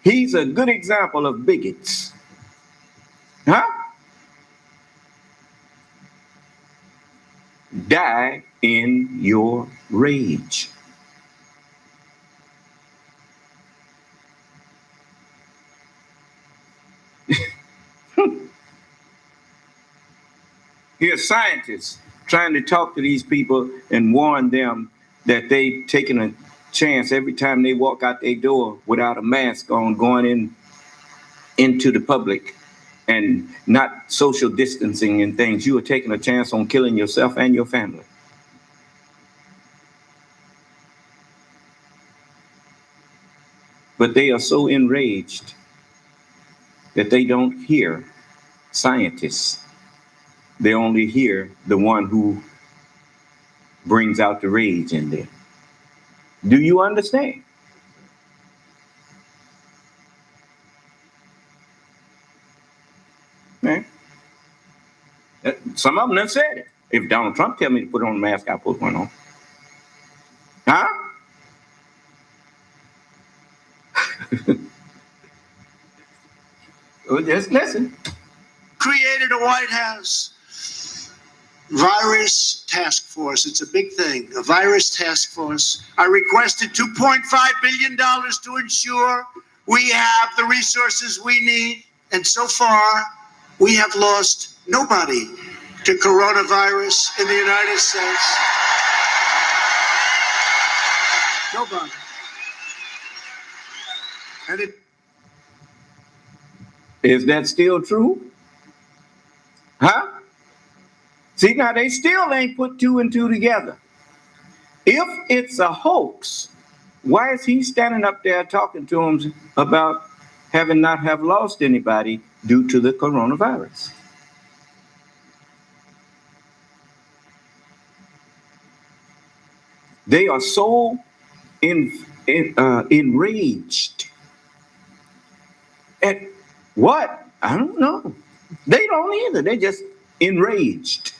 He's a good example of bigots. Huh? Die in your rage. Here's scientists trying to talk to these people and warn them that they've taken a chance every time they walk out their door without a mask on, going into the public and not social distancing and things. You are taking a chance on killing yourself and your family. But they are so enraged that they don't hear scientists. They only hear the one who brings out the rage in them. Do you understand? Okay. Some of them have said it. If Donald Trump tell me to put on a mask, I'll put one on. Huh? Well, just listen. Created a White House virus task force. It's a big thing, a virus task force. I requested $2.5 billion to ensure we have the resources we need. And so far, we have lost nobody to coronavirus in the United States. Nobody. And it is that still true? Huh? See, now they still ain't put two and two together. If it's a hoax, why is he standing up there talking to them about having not have lost anybody due to the coronavirus? They are so enraged at what? I don't know. They don't either. They're just enraged.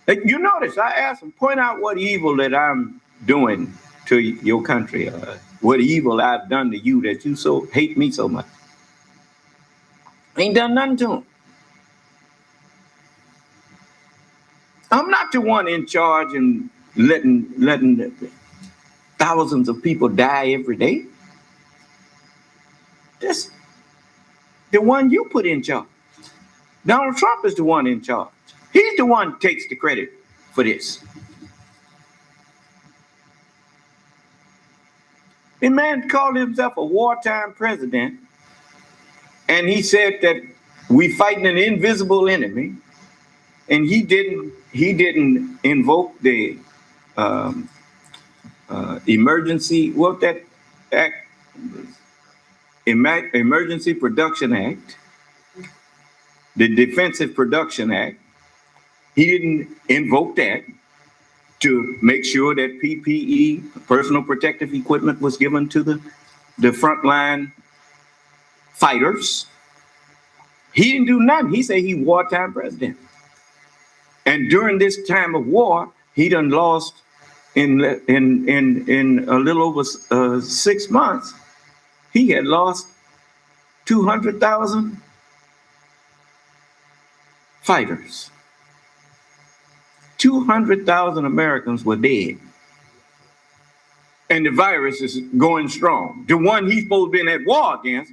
You notice I asked them, point out what evil that I'm doing to your country. What evil I've done to you that you so hate me so much. Ain't done nothing to them. I'm not the one in charge and letting thousands of people die every day. This the one you put in charge. Donald Trump is the one in charge. He's the one who takes the credit for this. The man called himself a wartime president, and he said that we fighting an invisible enemy, and he didn't invoke the emergency, what that act, Emergency Production Act, the Defensive Production Act. He didn't invoke that to make sure that PPE, personal protective equipment, was given to the frontline fighters. He didn't do nothing. He said he wartime president. And during this time of war, he done lost in a little over 6 months. He had lost 200,000 fighters. 200,000 Americans were dead. And the virus is going strong. The one he's supposed to be at war against,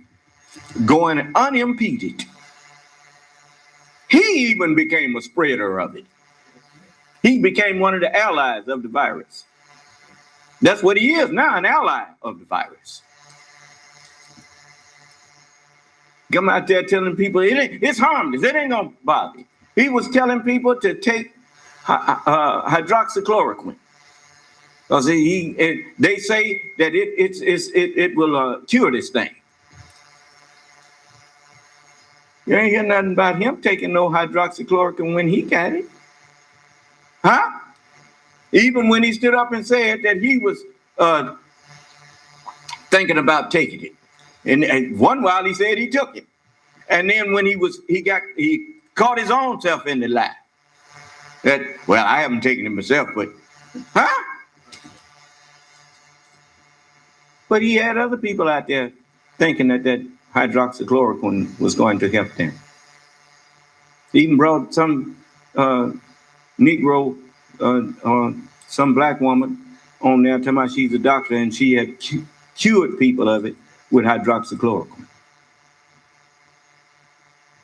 going unimpeded. He even became a spreader of it. He became one of the allies of the virus. That's what he is now, an ally of the virus. Come out there telling people it's harmless, it ain't gonna bother you. He was telling people to take hydroxychloroquine. Because they say that it will cure this thing. You ain't hear nothing about him taking no hydroxychloroquine when he got it. Huh? Even when he stood up and said that he was thinking about taking it. And one while he said he took it. And then when he caught his own self in the lie. That, well, I haven't taken it myself, but, huh? But he had other people out there thinking that hydroxychloroquine was going to help them. He even brought some Negro, some black woman on there telling me she's a doctor and she had cured people of it with hydroxychloroquine.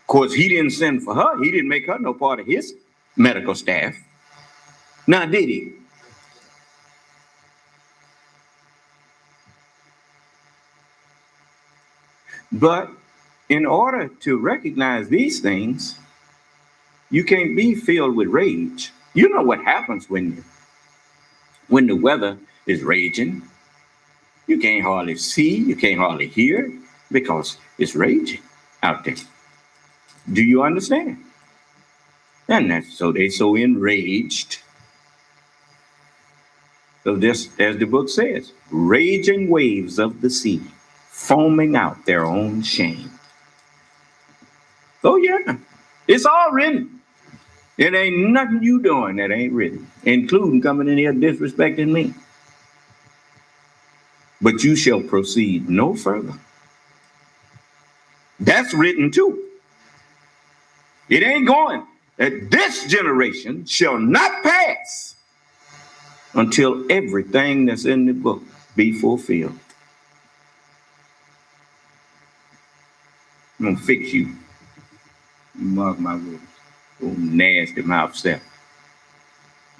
Of course, he didn't send for her. He didn't make her no part of his medical staff. Now, did he? But in order to recognize these things, you can't be filled with rage. You know what happens when the weather is raging. You can't hardly see, you can't hardly hear, because it's raging out there. Do you understand? And that's so they're so enraged. So this, as the book says, raging waves of the sea, foaming out their own shame. Oh yeah, it's all written. It ain't nothing you doing that ain't written, including coming in here disrespecting me. But you shall proceed no further. That's written too. It ain't going. That this generation shall not pass until everything that's in the book be fulfilled. I'm gonna fix you. Mark my words. Oh, nasty mouth step.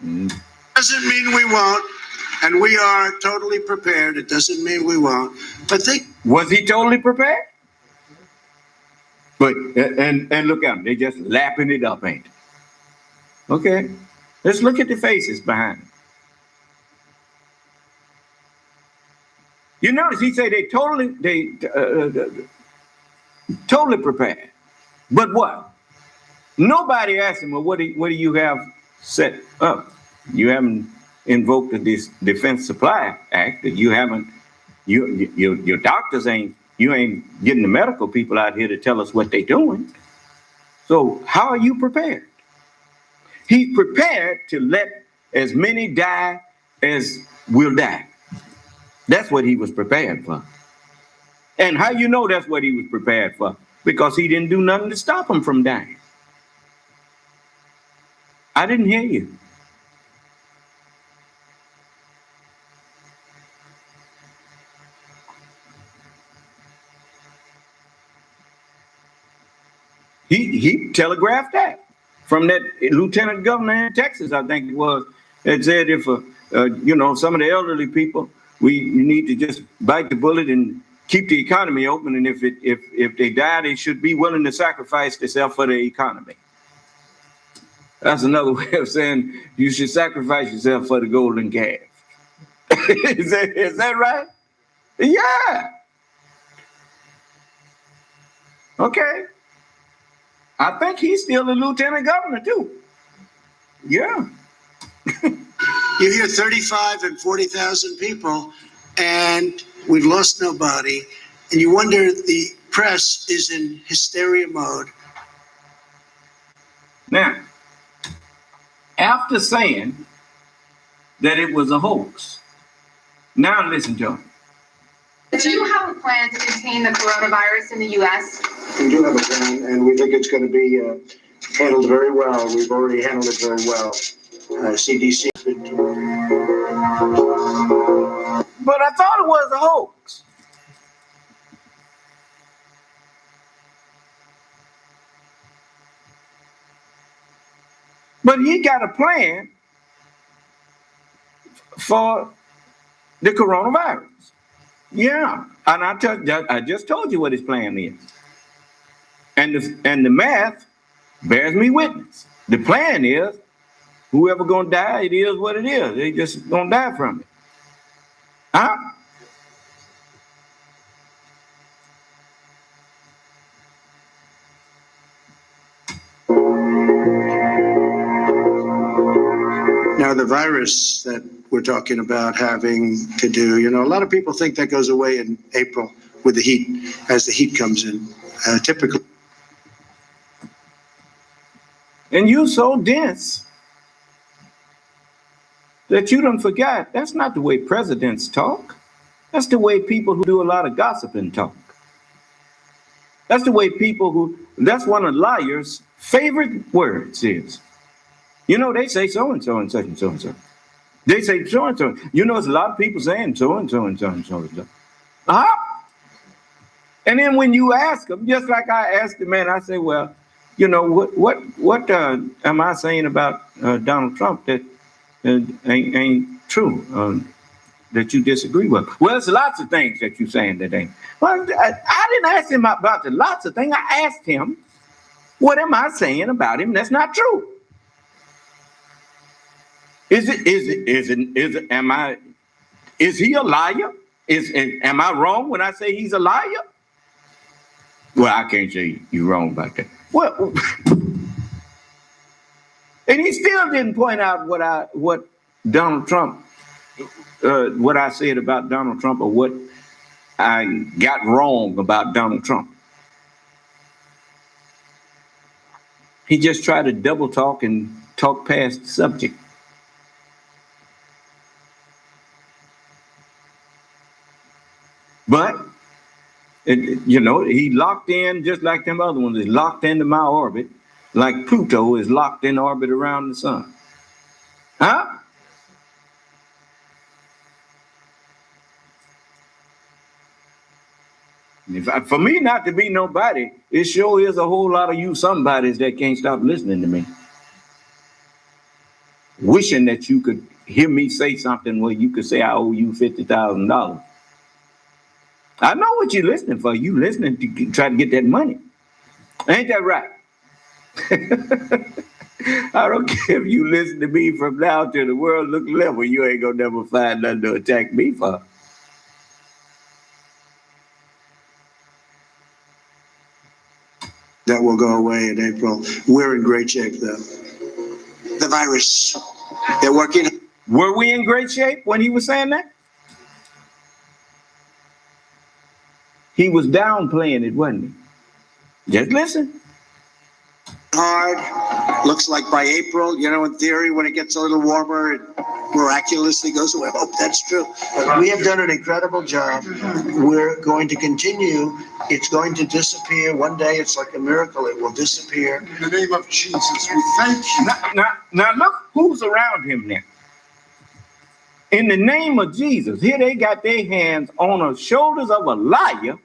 Doesn't mean we won't, and we are totally prepared. It doesn't mean we won't. But was he totally prepared? But and look at them, they just lapping it up, ain't it? Okay, let's look at the faces behind them. You notice he said they totally prepared. But what? Nobody asked him, well, what do you have set up? You haven't invoked the Defense Supply Act. That you haven't. Your doctors ain't. You ain't getting the medical people out here to tell us what they're doing. So how are you prepared? He's prepared to let as many die as will die. That's what he was prepared for. And how you know that's what he was prepared for? Because he didn't do nothing to stop him from dying. I didn't hear you. He telegraphed that from that lieutenant governor in Texas, I think it was. It said if some of the elderly people, you need to just bite the bullet and keep the economy open, and if they die, they should be willing to sacrifice themselves for the economy. That's another way of saying you should sacrifice yourself for the golden calf. Is that right? Yeah. Okay. I think he's still the lieutenant governor too. Yeah. you hear 35 and 40,000 people, and we've lost nobody, and you wonder the press is in hysteria mode. Now, after saying that it was a hoax, now listen to him. Do you have a plan to contain the coronavirus in the U.S.? We do have a plan, and we think it's going to be handled very well. We've already handled it very well. CDC. But I thought it was a hoax. But he got a plan for the coronavirus. Yeah, and I just told you what his plan is. And the math bears me witness. The plan is, whoever gonna die, it is what it is. They just gonna die from it. Huh? Now, the virus that we're talking about having to do, a lot of people think that goes away in April with the heat, as the heat comes in, typically. And you so dense that you don't forget, that's not the way presidents talk. That's the way people who do a lot of gossiping talk. That's the way that's one of liars' favorite words is. You know, they say so-and-so and such and so-and-so. They say so-and-so. You know, there's a lot of people saying so-and-so and so-and-so and so. And then when you ask them, just like I asked the man, I say, well, you know, what am I saying about Donald Trump that ain't true, that you disagree with? Well, there's lots of things that you're saying that ain't. Well, I didn't ask him about the lots of things. I asked him, what am I saying about him that's not true? Is he a liar? Am I wrong when I say he's a liar? Well, I can't say you're wrong about that. Well, and he still didn't point out what Donald Trump, what I said about Donald Trump, or what I got wrong about Donald Trump. He just tried to double talk and talk past the subject. But, you know, he locked in just like them other ones. Is locked into my orbit, like Pluto is locked in orbit around the sun. Huh? For me not to be nobody, it sure is a whole lot of you somebodies that can't stop listening to me. Wishing that you could hear me say something where you could say I owe you $50,000. I know what you're listening for. You listening to try to get that money. Ain't that right? I don't care if you listen to me from now till the world look level. You ain't gonna never find nothing to attack me for. That will go away in April. We're in great shape, though. The virus, they're working. Were we in great shape when he was saying that? He was downplaying it, wasn't he? Just listen. Hard. Looks like by April, you know, in theory, when it gets a little warmer, it miraculously goes away. I hope that's true. But we have done an incredible job. We're going to continue. It's going to disappear. One day, it's like a miracle. It will disappear. In the name of Jesus, we thank you. Now look who's around him now. In the name of Jesus, here they got their hands on the shoulders of a liar,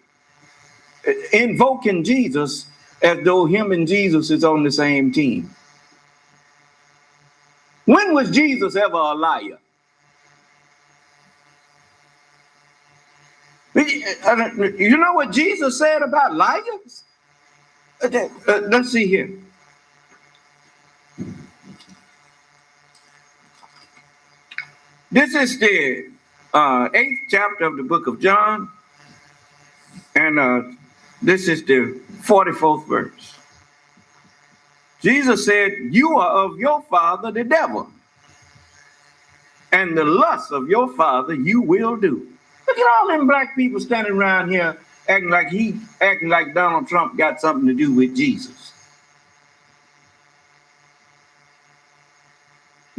invoking Jesus as though him and Jesus is on the same team. When was Jesus ever a liar? You know what Jesus said about liars? Let's see here. This is the 8th chapter of the book of John, and this is the 44th verse. Jesus said, you are of your father, the devil, and the lust of your father you will do. Look at all them black people standing around here acting like Donald Trump got something to do with Jesus.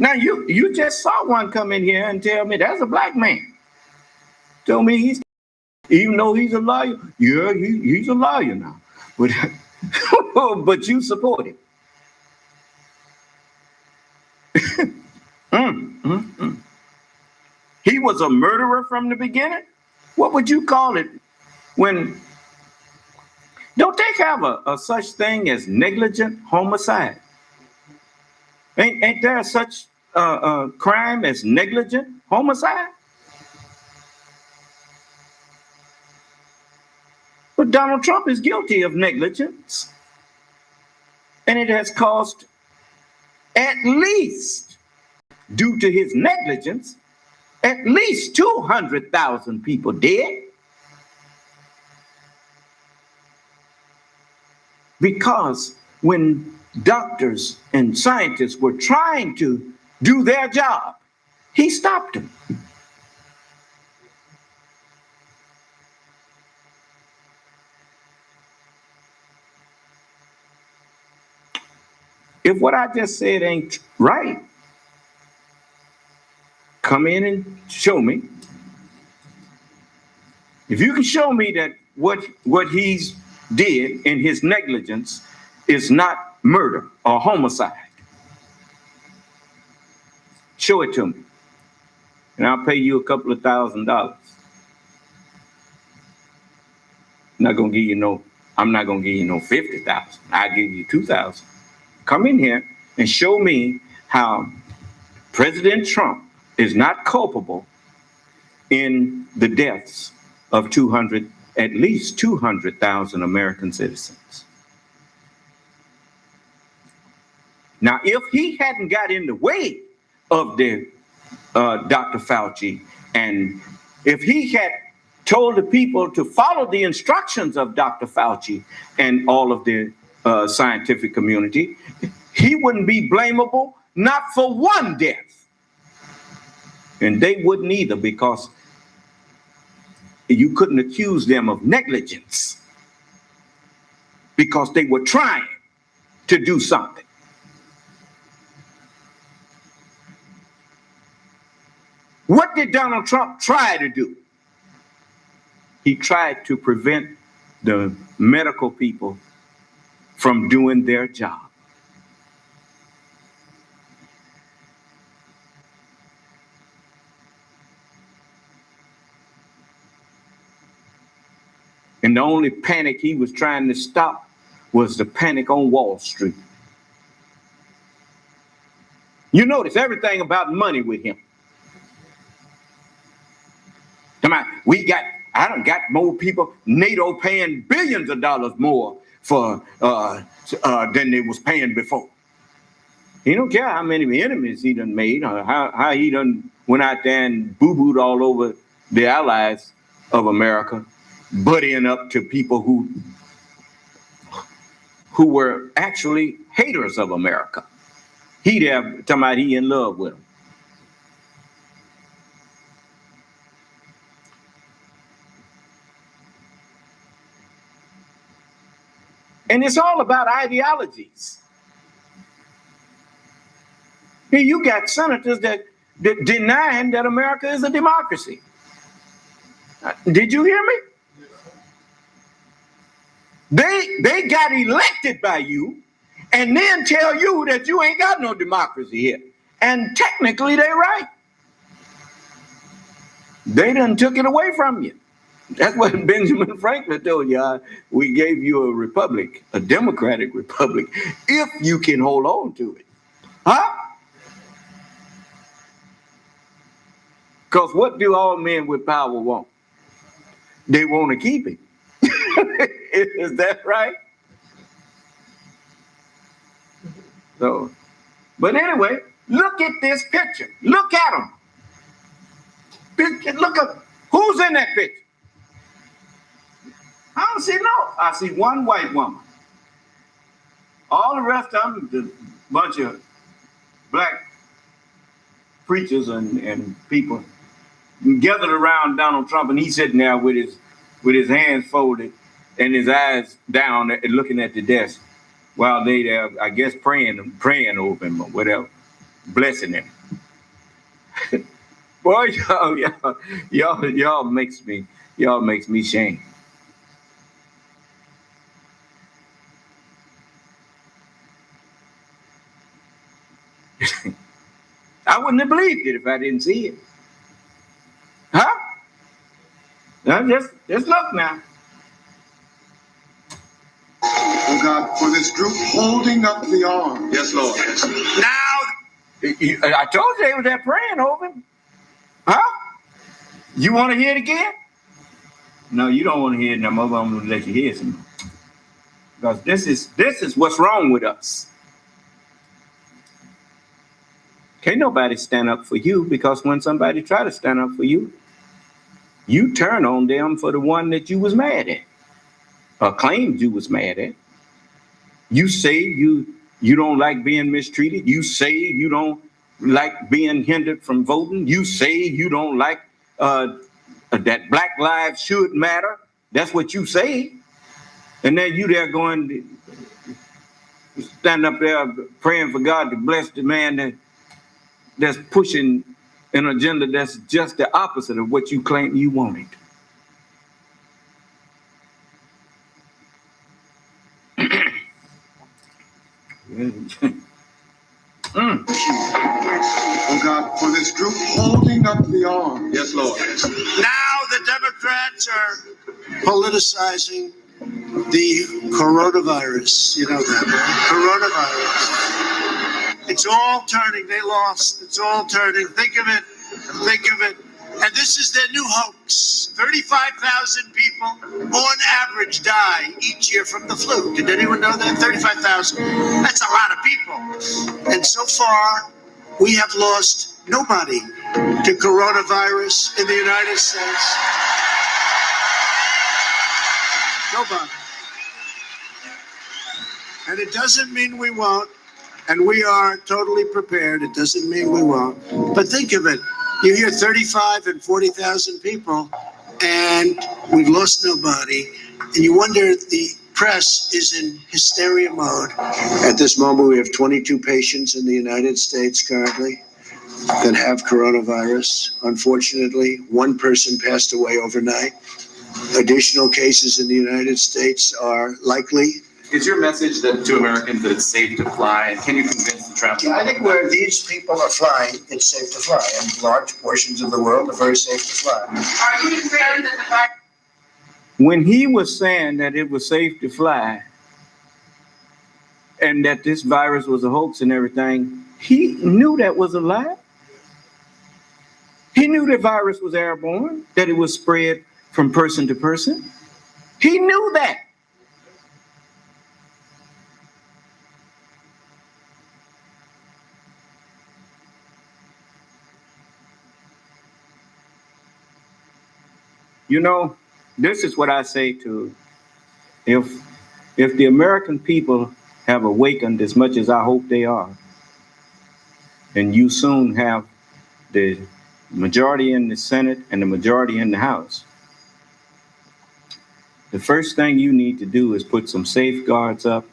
Now you just saw one come in here and tell me that's a black man. Told me even though he's a liar, yeah, he's a liar now. But but you support him. He was a murderer from the beginning. What would you call it when? Don't they have a such thing as negligent homicide? Ain't there such crime as negligent homicide? But Donald Trump is guilty of negligence, and it has cost, at least, due to his negligence, at least 200,000 people dead. Because when doctors and scientists were trying to do their job, he stopped them. If what I just said ain't right, come in and show me. If you can show me that what he's did in his negligence is not murder or homicide, show it to me, and I'll pay you a couple of $1,000. I'm not gonna give you no 50,000. I'll give you 2,000. Come in here and show me how President Trump is not culpable in the deaths of at least 200,000 American citizens. Now, if he hadn't got in the way of Dr. Fauci, and if he had told the people to follow the instructions of Dr. Fauci and all of the scientific community, he wouldn't be blamable, not for one death. And they wouldn't either, because you couldn't accuse them of negligence because they were trying to do something. What did Donald Trump try to do? He tried to prevent the medical people from doing their job. And the only panic he was trying to stop was the panic on Wall Street. You notice everything about money with him. Come on, I done got more people, NATO paying billions of dollars more for than they was paying before. He don't care how many enemies he done made, or how he done went out there and boo-booed all over the allies of America, buddying up to people who were actually haters of America. He in love with them. And it's all about ideologies. Here you got senators that denying that America is a democracy. Did you hear me? They got elected by you and then tell you that you ain't got no democracy here. And technically they're right. They done took it away from you. That's what Benjamin Franklin told you. We gave you a republic, a democratic republic, if you can hold on to it. Huh? Because what do all men with power want? They want to keep it. Is that right? So, but anyway, look at this picture. Look at them. Look at who's in that picture. I don't see I see one white woman. All the rest of them, the bunch of black preachers and people gathered around Donald Trump, and he's sitting there with his hands folded and his eyes down and looking at the desk while they there, I guess, praying over him or whatever, blessing him. Boy, y'all makes me shame. I wouldn't have believed it if I didn't see it. Huh? Now just look now. Oh God, for this group holding up the arm. Yes, Lord. Now, I told you they were there praying over him. Huh? You want to hear it again? No, you don't want to hear it no more. I'm going to let you hear some. Because this is what's wrong with us. Can't nobody stand up for you, because when somebody try to stand up for you, you turn on them for the one that you was mad at, or claimed you was mad at. You say you don't like being mistreated. You say you don't like being hindered from voting. You say you don't like that Black lives should matter. That's what you say. And then you there going to stand up there praying for God to bless the man that's pushing an agenda that's just the opposite of what you claim you wanted. Oh God, for this group holding up the arms. Yes, Lord. Now the Democrats are politicizing the coronavirus. You know that, right? Coronavirus. It's all turning. They lost. It's all turning. Think of it. Think of it. And this is their new hoax. 35,000 people, on average, die each year from the flu. Did anyone know that? 35,000. That's a lot of people. And so far, we have lost nobody to coronavirus in the United States. Nobody. And it doesn't mean we won't. And we are totally prepared. It doesn't mean we won't. But think of it. You hear 35 and 40,000 people, and we've lost nobody. And you wonder if the press is in hysteria mode. At this moment, we have 22 patients in the United States currently that have coronavirus. Unfortunately, one person passed away overnight. Additional cases in the United States are likely. Is your message that to Americans that it's safe to fly? And can you convince the travel? I think where these people are flying, it's safe to fly. And large portions of the world are very safe to fly. Are you concerned that the virus? When he was saying that it was safe to fly and that this virus was a hoax and everything, he knew that was a lie. He knew the virus was airborne, that it was spread from person to person. He knew that. You know, this is what I say to, if the American people have awakened as much as I hope they are, and you soon have the majority in the Senate and the majority in the House, the first thing you need to do is put some safeguards up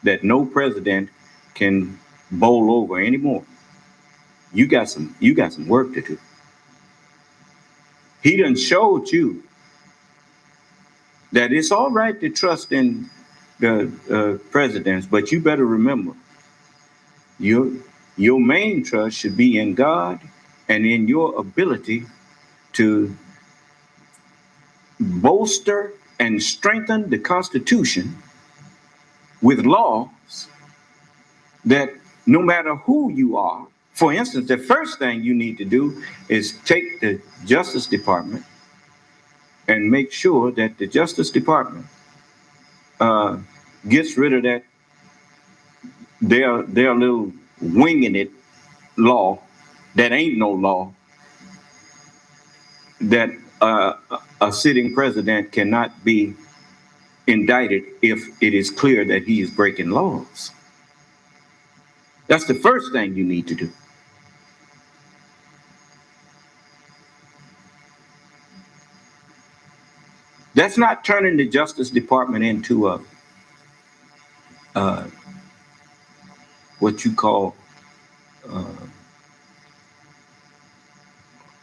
that no president can bowl over anymore. You got some work to do. He done showed you that it's all right to trust in the presidents, but you better remember, your main trust should be in God and in your ability to bolster and strengthen the Constitution with laws that no matter who you are. For instance, the first thing you need to do is take the Justice Department and make sure that the Justice Department gets rid of that their little winging it law that ain't no law, that a sitting president cannot be indicted if it is clear that he is breaking laws. That's the first thing you need to do. That's not turning the Justice Department into a what you call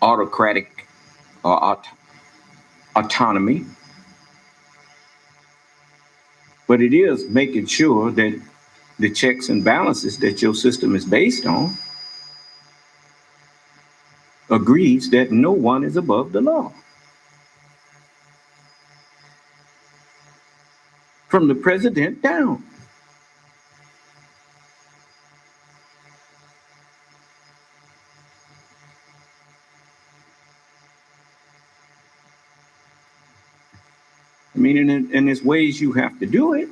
autocratic or autonomy, but it is making sure that the checks and balances that your system is based on agrees that no one is above the law. From the president down. I mean, and there's ways you have to do it.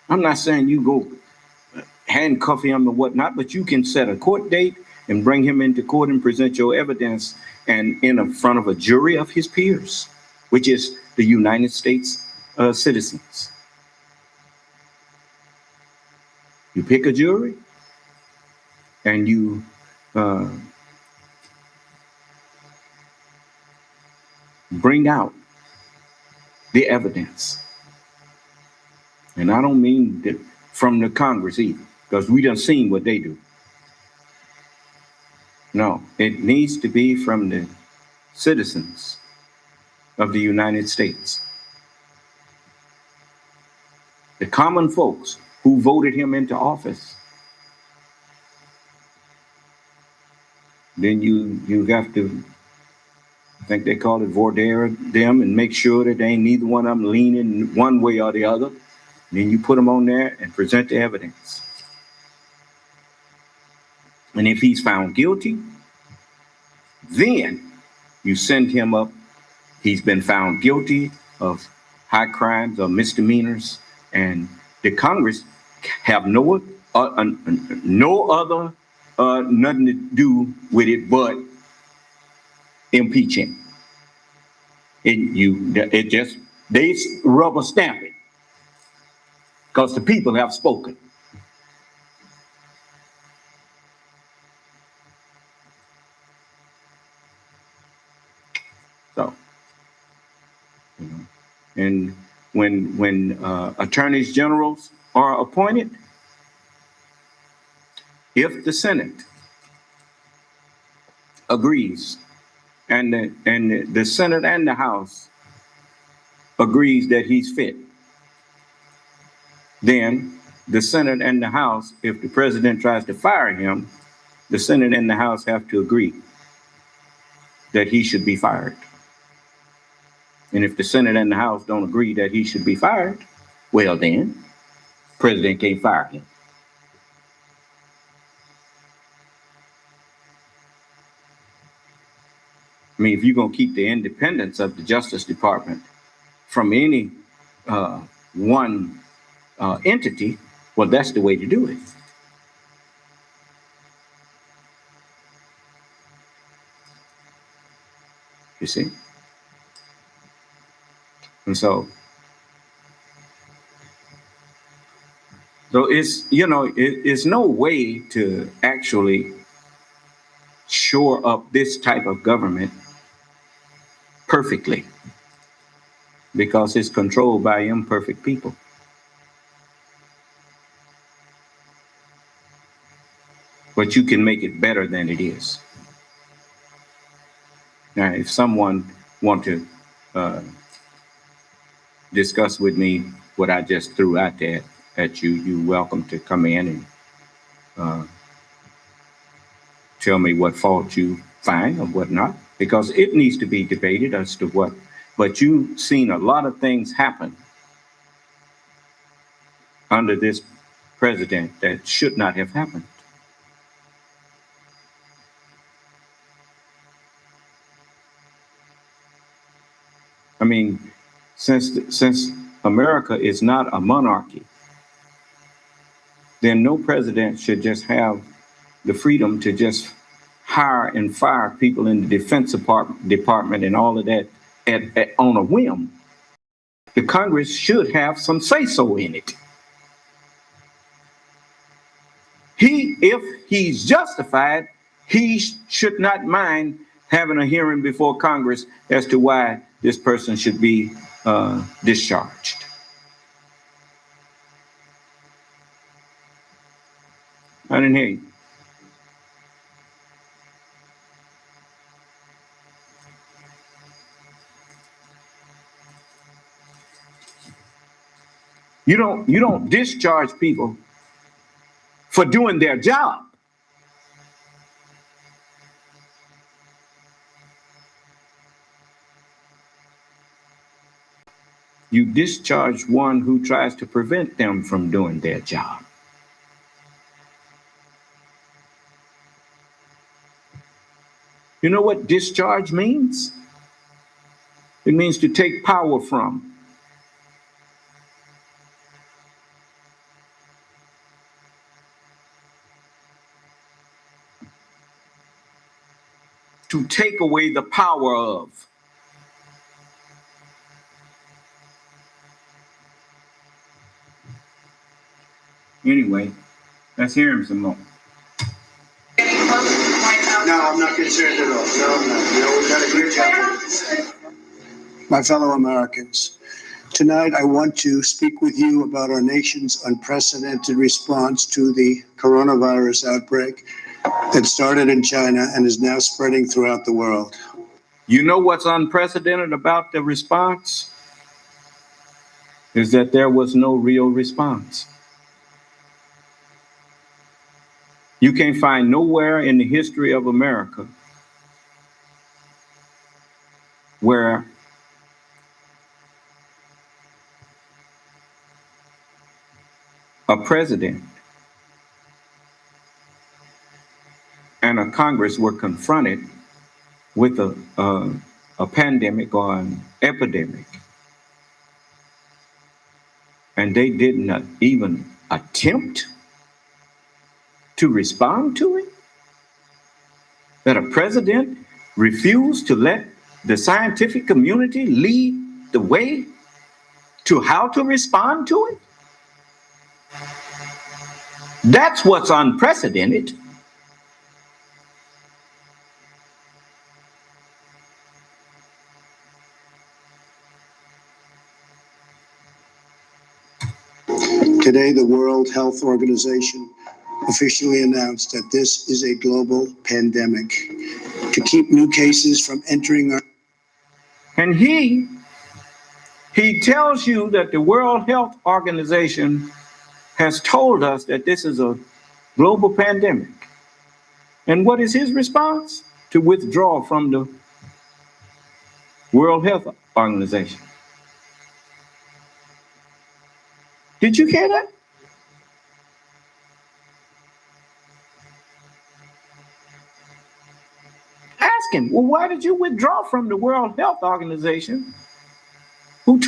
I'm not saying you go handcuff him or whatnot, but you can set a court date and bring him into court and present your evidence and in front of a jury of his peers, which is the United States citizens. You pick a jury and you bring out the evidence. And I don't mean from the Congress either, because we done seen what they do. No, it needs to be from the citizens of the United States. The common folks who voted him into office. Then you have to, I think they call it voir dire them, and make sure that they ain't neither one of them leaning one way or the other. Then you put them on there and present the evidence. And if he's found guilty, then you send him up. He's been found guilty of high crimes or misdemeanors, and the Congress have no other nothing to do with it but impeach him. They rubber stamp it because the people have spoken. So, and when attorneys generals are appointed, if the Senate agrees, and the Senate and the House agrees that he's fit, then the Senate and the House, if the president tries to fire him, the Senate and the House have to agree that he should be fired. And if the Senate and the House don't agree that he should be fired, well then, the president can't fire him. I mean, if you're going to keep the independence of the Justice Department from any one entity, well, that's the way to do it. You see? And so it's, it's no way to actually shore up this type of government perfectly, because it's controlled by imperfect people. But you can make it better than it is. Now, if someone want to discuss with me what I just threw out there at you, you're welcome to come in and tell me what fault you find or what not, because it needs to be debated as to what. But you've seen a lot of things happen under this president that should not have happened. I mean, since America is not a monarchy, then no president should just have the freedom to just hire and fire people in the Defense Department and all of that on a whim. The Congress should have some say-so in it. If he's justified, he should not mind having a hearing before Congress as to why this person should be discharged. I didn't hear you. You don't discharge people for doing their job. You discharge one who tries to prevent them from doing their job. You know what discharge means? It means to take power from. To take away the power of. Anyway, let's hear him some more. No, I'm not concerned at all. No, we've done a great job. My fellow Americans, tonight I want to speak with you about our nation's unprecedented response to the coronavirus outbreak that started in China and is now spreading throughout the world. You know what's unprecedented about the response? Is that there was no real response. You can't find nowhere in the history of America where a president and a Congress were confronted with a pandemic or an epidemic, and they did not even attempt to respond to it? That a president refused to let the scientific community lead the way to how to respond to it? That's what's unprecedented. Today, the World Health Organization officially announced that this is a global pandemic. To keep new cases from entering our... And he tells you that the World Health Organization has told us that this is a global pandemic. And what is his response? To withdraw from the World Health Organization. Did you hear that? Ask him, well, why did you withdraw from the World Health Organization, who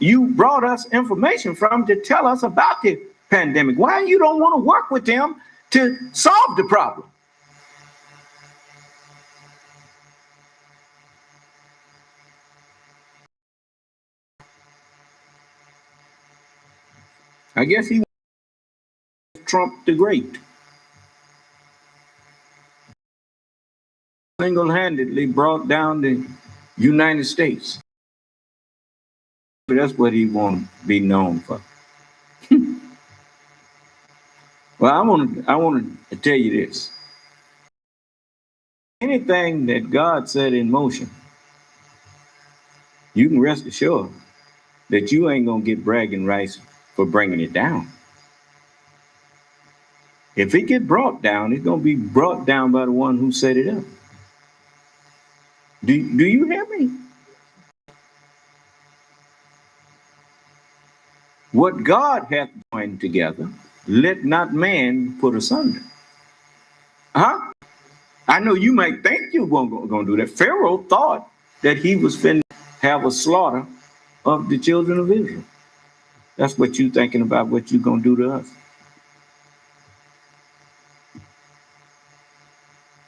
you brought us information from to tell us about the pandemic? Why you don't want to work with them to solve the problem? I guess he Trump the Great. Single-handedly brought down the United States. But that's what he wants to be known for. Well, I want to tell you this. Anything that God set in motion, you can rest assured that you ain't going to get bragging rights for bringing it down. If it get brought down, it's going to be brought down by the one who set it up. Do you hear me? What God hath joined together, let not man put asunder. Huh? I know you might think you're going to do that. Pharaoh thought that he was finna have a slaughter of the children of Israel. That's what you thinking about, what you going to do to us.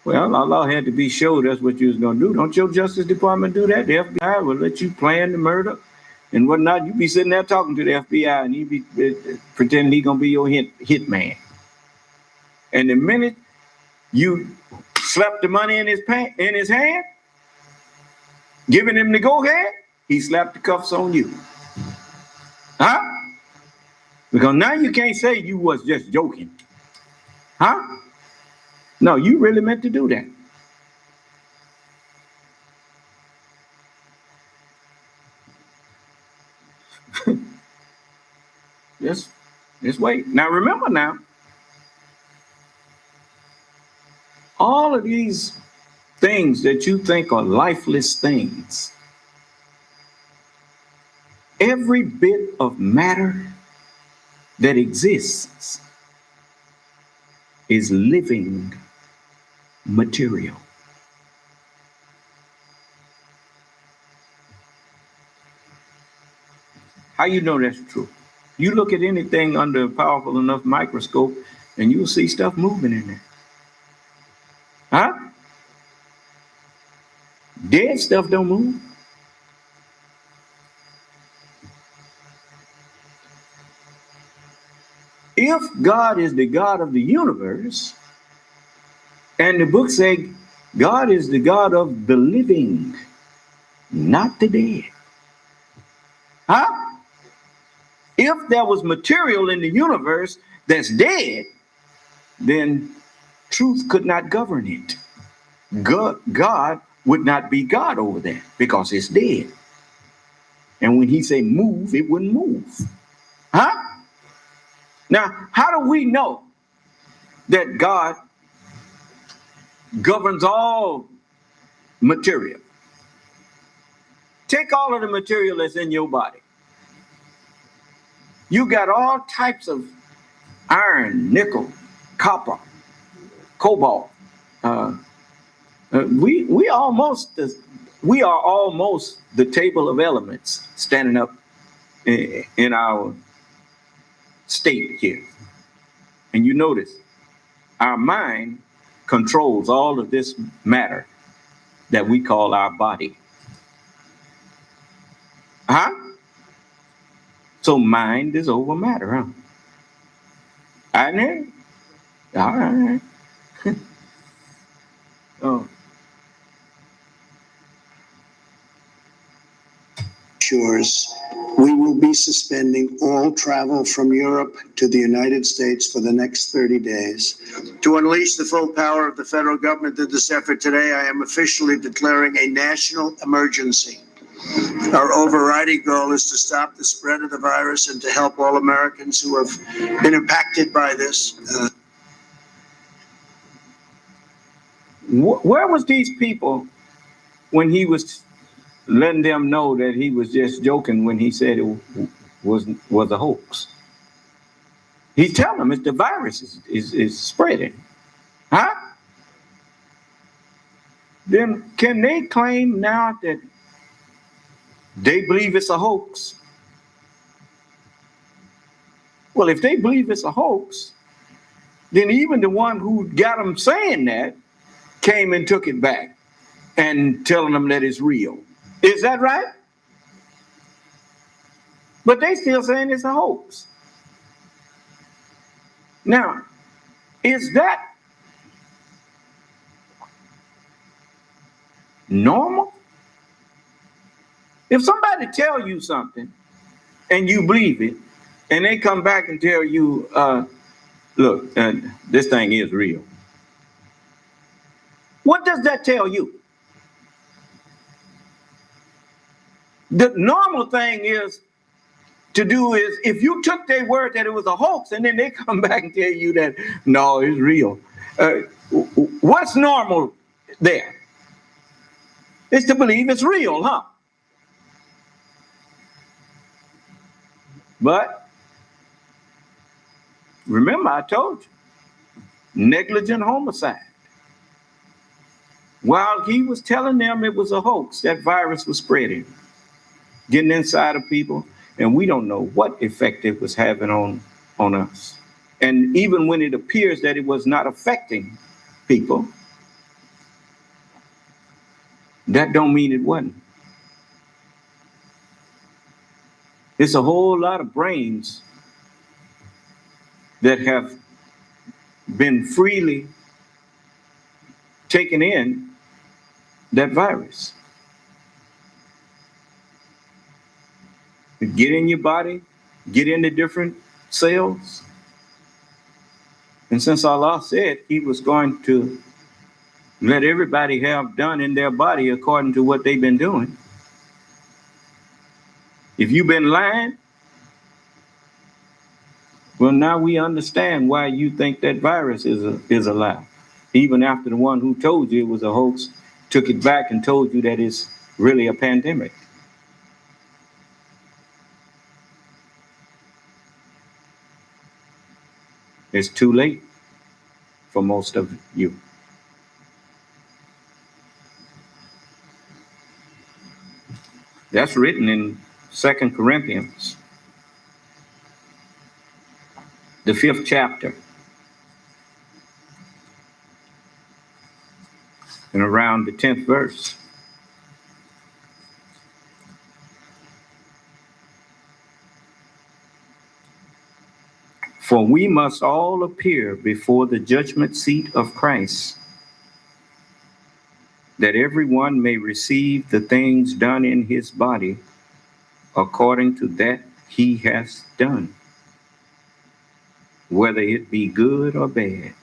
Well, Allah had to be sure that's what you was going to do. Don't your Justice Department do that? The FBI will let you plan the murder and whatnot. You be sitting there talking to the FBI and he be pretending he going to be your hit man. And the minute you slap the money in his hand, giving him the go-ahead, he slapped the cuffs on you. Huh? Because now you can't say you was just joking. Huh? No, you really meant to do that. Just wait. Now remember now, all of these things that you think are lifeless things, every bit of matter that exists is living material. How you know that's true? You look at anything under a powerful enough microscope and you'll see stuff moving in there. Huh? Dead stuff don't move. If God is the God of the universe, and the book says God is the God of the living, not the dead. Huh? If there was material in the universe that's dead, then truth could not govern it. God would not be God over there because it's dead. And when he say move, it wouldn't move. Huh? Now, how do we know that God governs all material. Take all of the material that's in your body. You got all types of iron, nickel, copper, cobalt. We are almost the table of elements standing up in our state here. And you notice our mind controls all of this matter that we call our body. So mind is over matter, huh? I know. All right. Oh. Shores, we will be suspending all travel from Europe to the United States for the next 30 days. To unleash the full power of the federal government in this effort today, I am officially declaring a national emergency. Our overriding goal is to stop the spread of the virus and to help all Americans who have been impacted by this. Where was these people when he was letting them know that he was just joking when he said it was a hoax? He's telling them it's the virus is spreading. Then can they claim now that they believe it's a hoax? Well, if they believe it's a hoax, then even the one who got them saying that came and took it back and telling them that it's real. Is that right? But they still saying it's a hoax. Now, is that normal? If somebody tell you something and you believe it, and they come back and tell you, look, this thing is real. What does that tell you? The normal thing is to do is, if you took their word that it was a hoax and then they come back and tell you that, no, it's real. What's normal there? It's to believe it's real, huh? But remember, I told you, negligent homicide. While he was telling them it was a hoax, that virus was spreading, getting inside of people, and we don't know what effect it was having on us. And even when it appears that it was not affecting people, that don't mean it wasn't. It's a whole lot of brains that have been freely taken in that virus. Get in your body, get into different cells. And since Allah said he was going to let everybody have done in their body according to what they've been doing, if you've been lying, well, now we understand why you think that virus is a lie. Even after the one who told you it was a hoax took it back and told you that it's really a pandemic. It's too late for most of you. That's written in 2 Corinthians, the 5th chapter, and around the 10th verse. For we must all appear before the judgment seat of Christ, that everyone may receive the things done in his body according to that he has done, whether it be good or bad.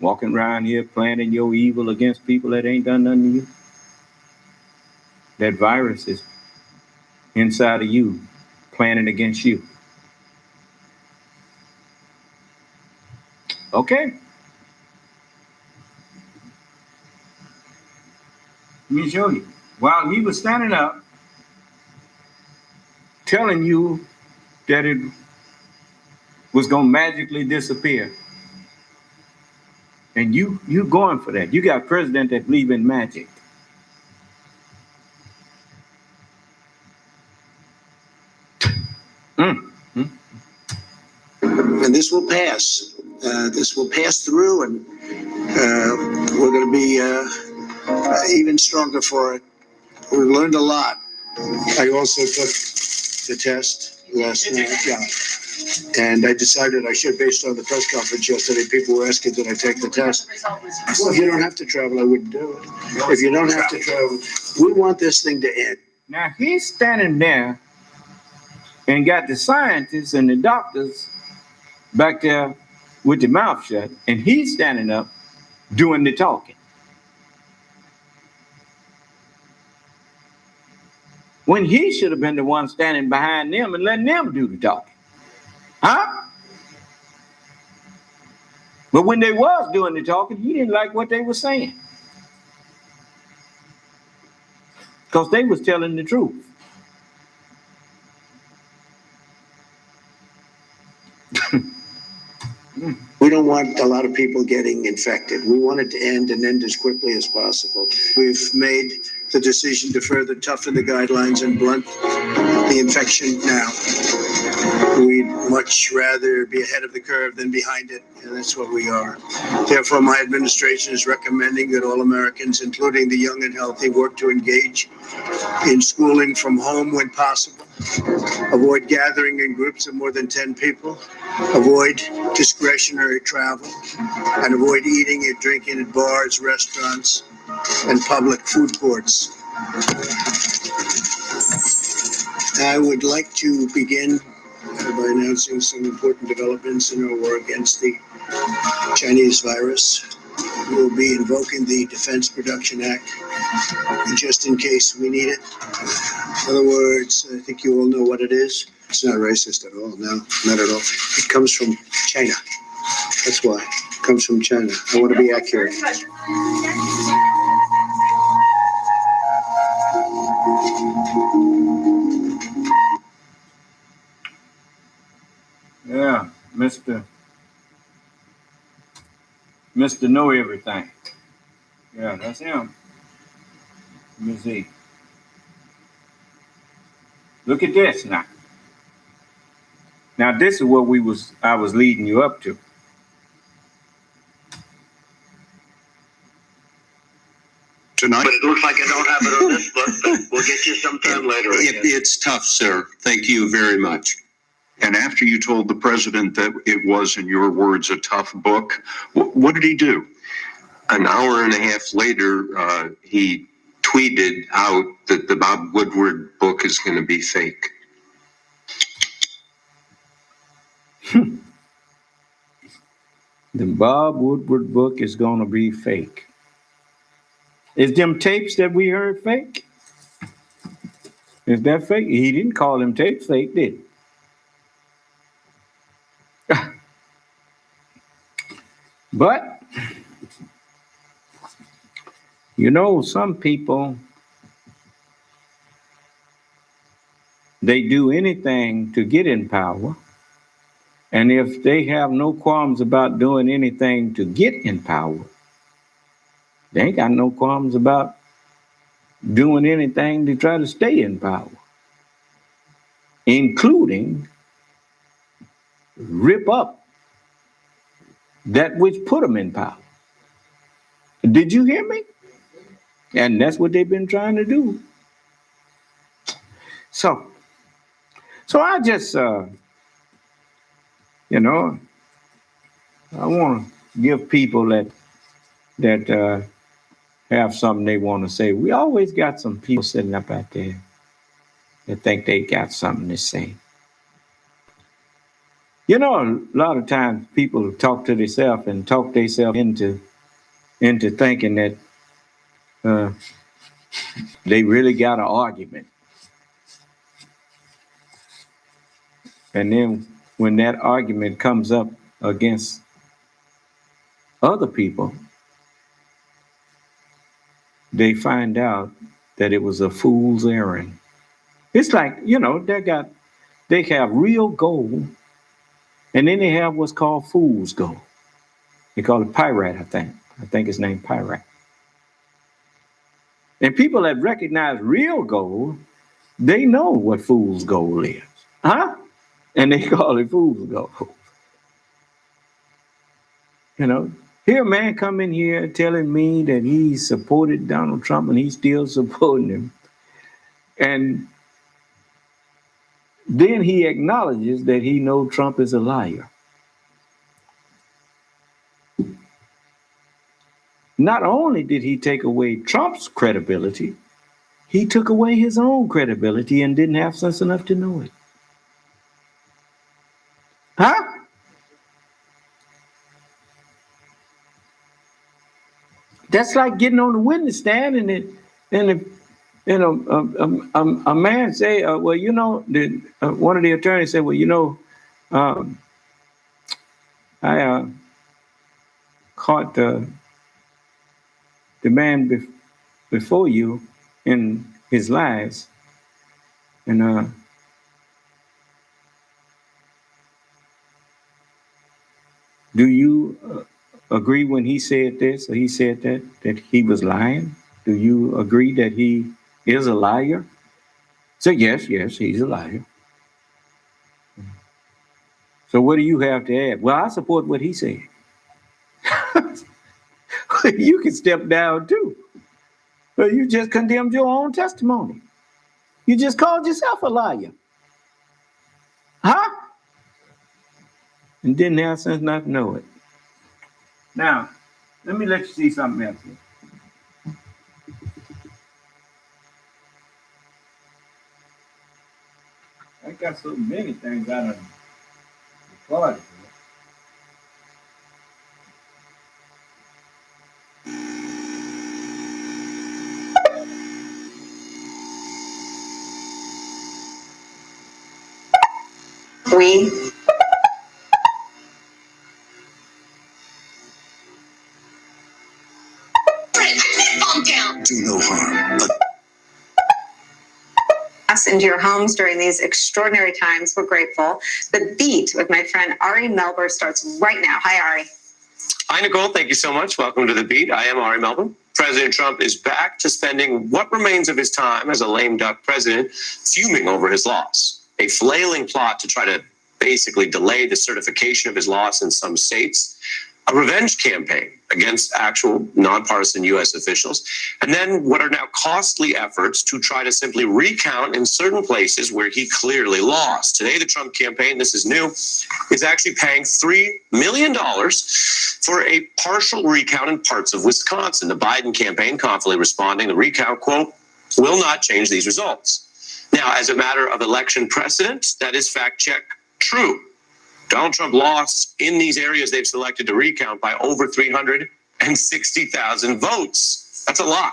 walking around here planning your evil against people that ain't done nothing to you. That virus is inside of you, planning against you. Okay. Let me show you. While he was standing up, telling you that it was going to magically disappear. And you going for that. You got a president that believe in magic. And this will pass. This will pass through, and we're going to be even stronger for it. We've learned a lot. I also took the test last night. Yeah. And I decided I should, based on the press conference yesterday. People were asking, did I take the test? Well, if you don't have to travel, I wouldn't do it. If you don't have to travel, we want this thing to end. Now he's standing there and got the scientists and the doctors back there with their mouth shut, and he's standing up doing the talking. When he should have been the one standing behind them and letting them do the talking. Huh? But when they was doing the talking, he didn't like what they were saying. Because they was telling the truth. We don't want a lot of people getting infected. We want it to end and end as quickly as possible. We've made the decision to further toughen the guidelines and blunt the infection now. We'd much rather be ahead of the curve than behind it, and that's what we are. Therefore, my administration is recommending that all Americans, including the young and healthy, work to engage in schooling from home when possible. Avoid gathering in groups of more than 10 people. Avoid discretionary travel. And avoid eating and drinking at bars, restaurants, and public food courts. I would like to begin by announcing some important developments in our war against the Chinese virus. We will be invoking the Defense Production Act just in case we need it. In other words, I think you all know what it is. It's not racist at all. No, not at all. It comes from China. That's why. It comes from China. I want to be accurate. Yeah, Mr. Know Everything. Yeah, that's him. Let me see. Look at this now. Now this is what I was leading you up to. Tonight. But it looks like I don't have it on this book, but we'll get you sometime later. It's tough, sir. Thank you very much. And after you told the president that it was, in your words, a tough book, what did he do? An hour and a half later, he tweeted out that the Bob Woodward book is going to be fake. The Bob Woodward book is going to be fake. Is them tapes that we heard fake? Is that fake? He didn't call them tapes fake, did he? But, you know, some people, they do anything to get in power. And if they have no qualms about doing anything to get in power, they ain't got no qualms about doing anything to try to stay in power, including rip up that which put them in power. Did you hear me? And that's what they've been trying to do. So I just, you know, I want to give people that have something they want to say. We always got some people sitting up out there that think they got something to say. You know, a lot of times people talk to themselves and talk themselves into thinking that they really got an argument. And then when that argument comes up against other people, they find out that it was a fool's errand. It's like, you know, they have real gold, and then they have what's called fool's gold. They call it pyrite, I think. I think it's named pyrite. And people that recognize real gold, they know what fool's gold is. Huh? And they call it fool's gold. You know, here a man come in here telling me that he supported Donald Trump and he's still supporting him. And then he acknowledges that he knows Trump is a liar. Not only did he take away Trump's credibility, he took away his own credibility and didn't have sense enough to know it. Huh? That's like getting on the witness stand and a man say, well, you know, one of the attorneys said, well, you know, I caught the man before you in his lies, and do you agree when he said this or he said that he was lying? Do you agree that he is a liar? So yes, he's a liar. So what do you have to add? Well, I support what he said. You can step down too. But you just condemned your own testimony. You just called yourself a liar. Huh? And didn't have sense not to know it. Now, let me let you see something else here. I got so many things out of recorded. We Do no harm. Us into your homes during these extraordinary times. We're grateful. The Beat with my friend Ari Melber starts right now. Hi, Ari. Hi, Nicole. Thank you so much. Welcome to The Beat. I am Ari Melvin. President Trump is back to spending what remains of his time as a lame duck president fuming over his loss. A flailing plot to try to basically delay the certification of his loss in some states. A revenge campaign against actual nonpartisan U.S. officials, and then what are now costly efforts to try to simply recount in certain places where he clearly lost. Today, the Trump campaign, this is new, is actually paying $3 million for a partial recount in parts of Wisconsin. The Biden campaign confidently responding, the recount, quote, will not change these results. Now, as a matter of election precedent, that is fact check true. Donald Trump lost in these areas they've selected to recount by over 360,000 votes. That's a lot.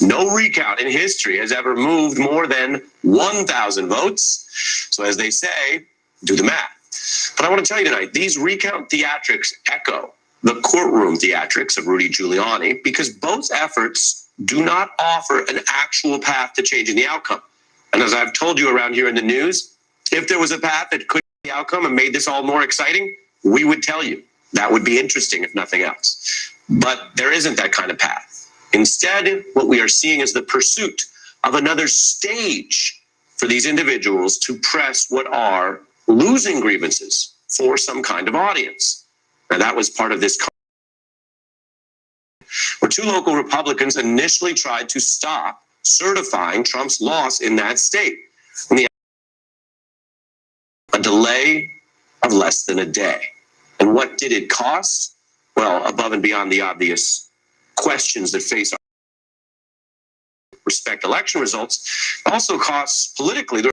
No recount in history has ever moved more than 1,000 votes. So as they say, do the math. But I want to tell you tonight, these recount theatrics echo the courtroom theatrics of Rudy Giuliani because both efforts do not offer an actual path to changing the outcome. And as I've told you around here in the news, if there was a path that could the outcome and made this all more exciting, we would tell you. That would be interesting if nothing else. But there isn't that kind of path. Instead, what we are seeing is the pursuit of another stage for these individuals to press what are losing grievances for some kind of audience. Now, that was part of this where two local Republicans initially tried to stop certifying Trump's loss in that state. And a delay of less than a day. And what did it cost? Well, above and beyond the obvious questions that face our respect election results, it also costs politically.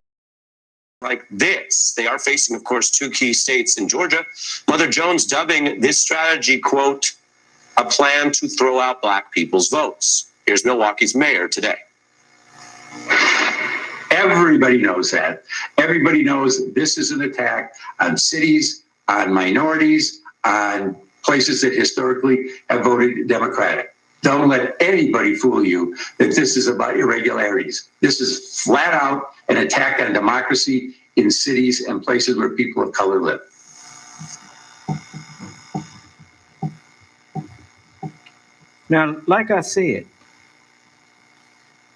like this. They are facing, of course, two key states in Georgia. Mother Jones dubbing this strategy, quote, a plan to throw out black people's votes. Here's Milwaukee's mayor today. Everybody knows that. Everybody knows this is an attack on cities, on minorities, on places that historically have voted Democratic. Don't let anybody fool you that this is about irregularities. This is flat out an attack on democracy in cities and places where people of color live. Now, like I said,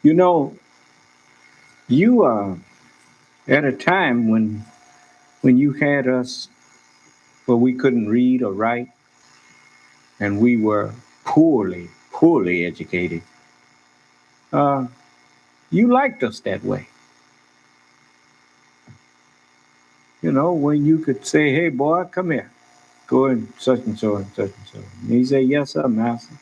you know, you are at a time when you had us where we couldn't read or write, and we were poorly educated. You liked us that way. You know, when you could say, hey, boy, come here. Go in such and so and such and so. And he say, yes, sir, master.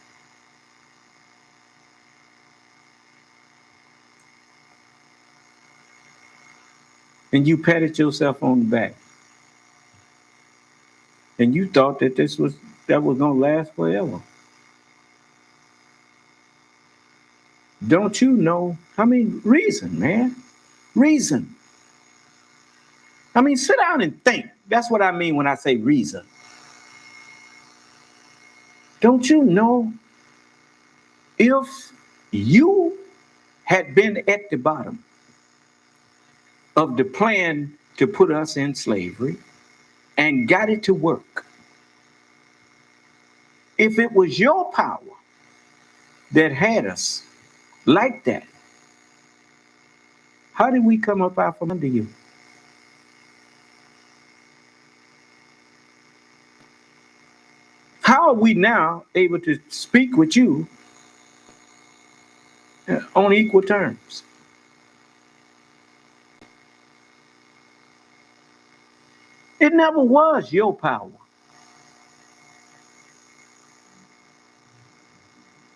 And you patted yourself on the back. And you thought that that was going to last forever. Don't you know? I mean, reason, man. Reason. I mean, sit down and think. That's what I mean when I say reason. Don't you know if you had been at the bottom of the plan to put us in slavery and got it to work, if it was your power that had us like that, how did we come up out from under you? How are we now able to speak with you on equal terms? It never was your power.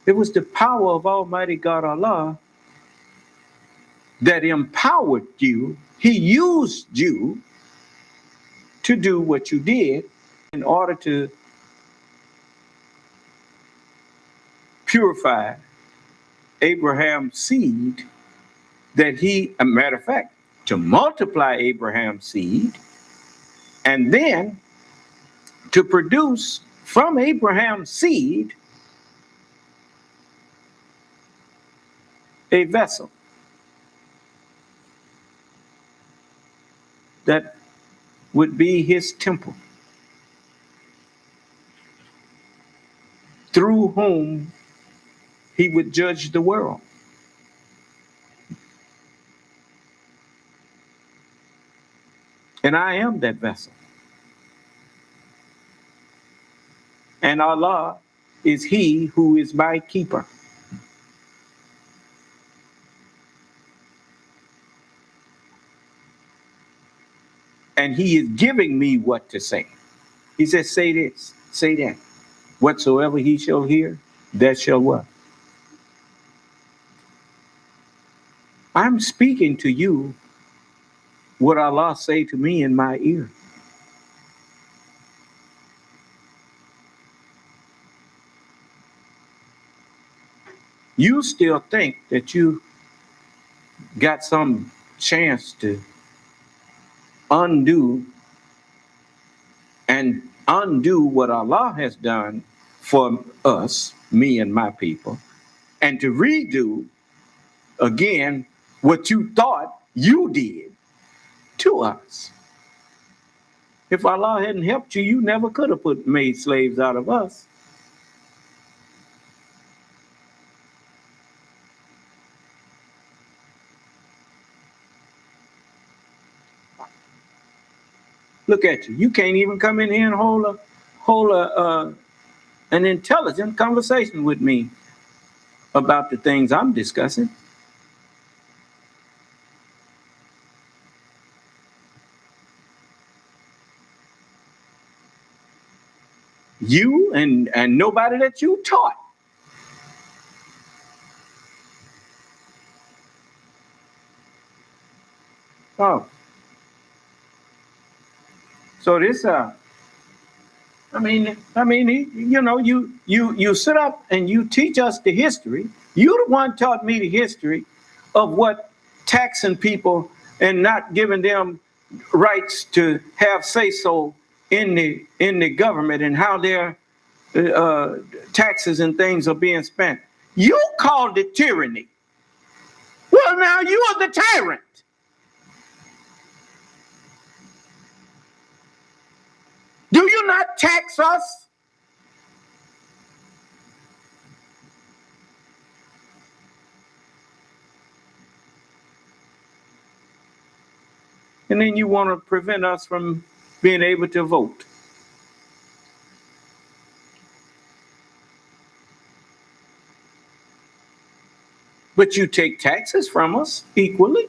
It was the power of Almighty God Allah that empowered you. He used you to do what you did in order to purify Abraham's seed, that a matter of fact, to multiply Abraham's seed, and then to produce from Abraham's seed a vessel that would be his temple, through whom he would judge the world. And I am that vessel. And Allah is he who is my keeper. And he is giving me what to say. He says, say this, say that. Whatsoever he shall hear, that shall what? I'm speaking to you what Allah say to me in my ear. You still think that you got some chance to undo what Allah has done for us, me and my people, and to redo again what you thought you did to us. If Allah hadn't helped you, you never could have made slaves out of us. Look at you. You can't even come in here and hold an intelligent conversation with me about the things I'm discussing. You and nobody that you taught. Oh, So this, you sit up and you teach us the history. You the one taught me the history of what taxing people and not giving them rights to have say-so in the government and how their taxes and things are being spent. You called it tyranny. Well, now you are the tyrant. Do you not tax us? And then you want to prevent us from being able to vote. But you take taxes from us equally.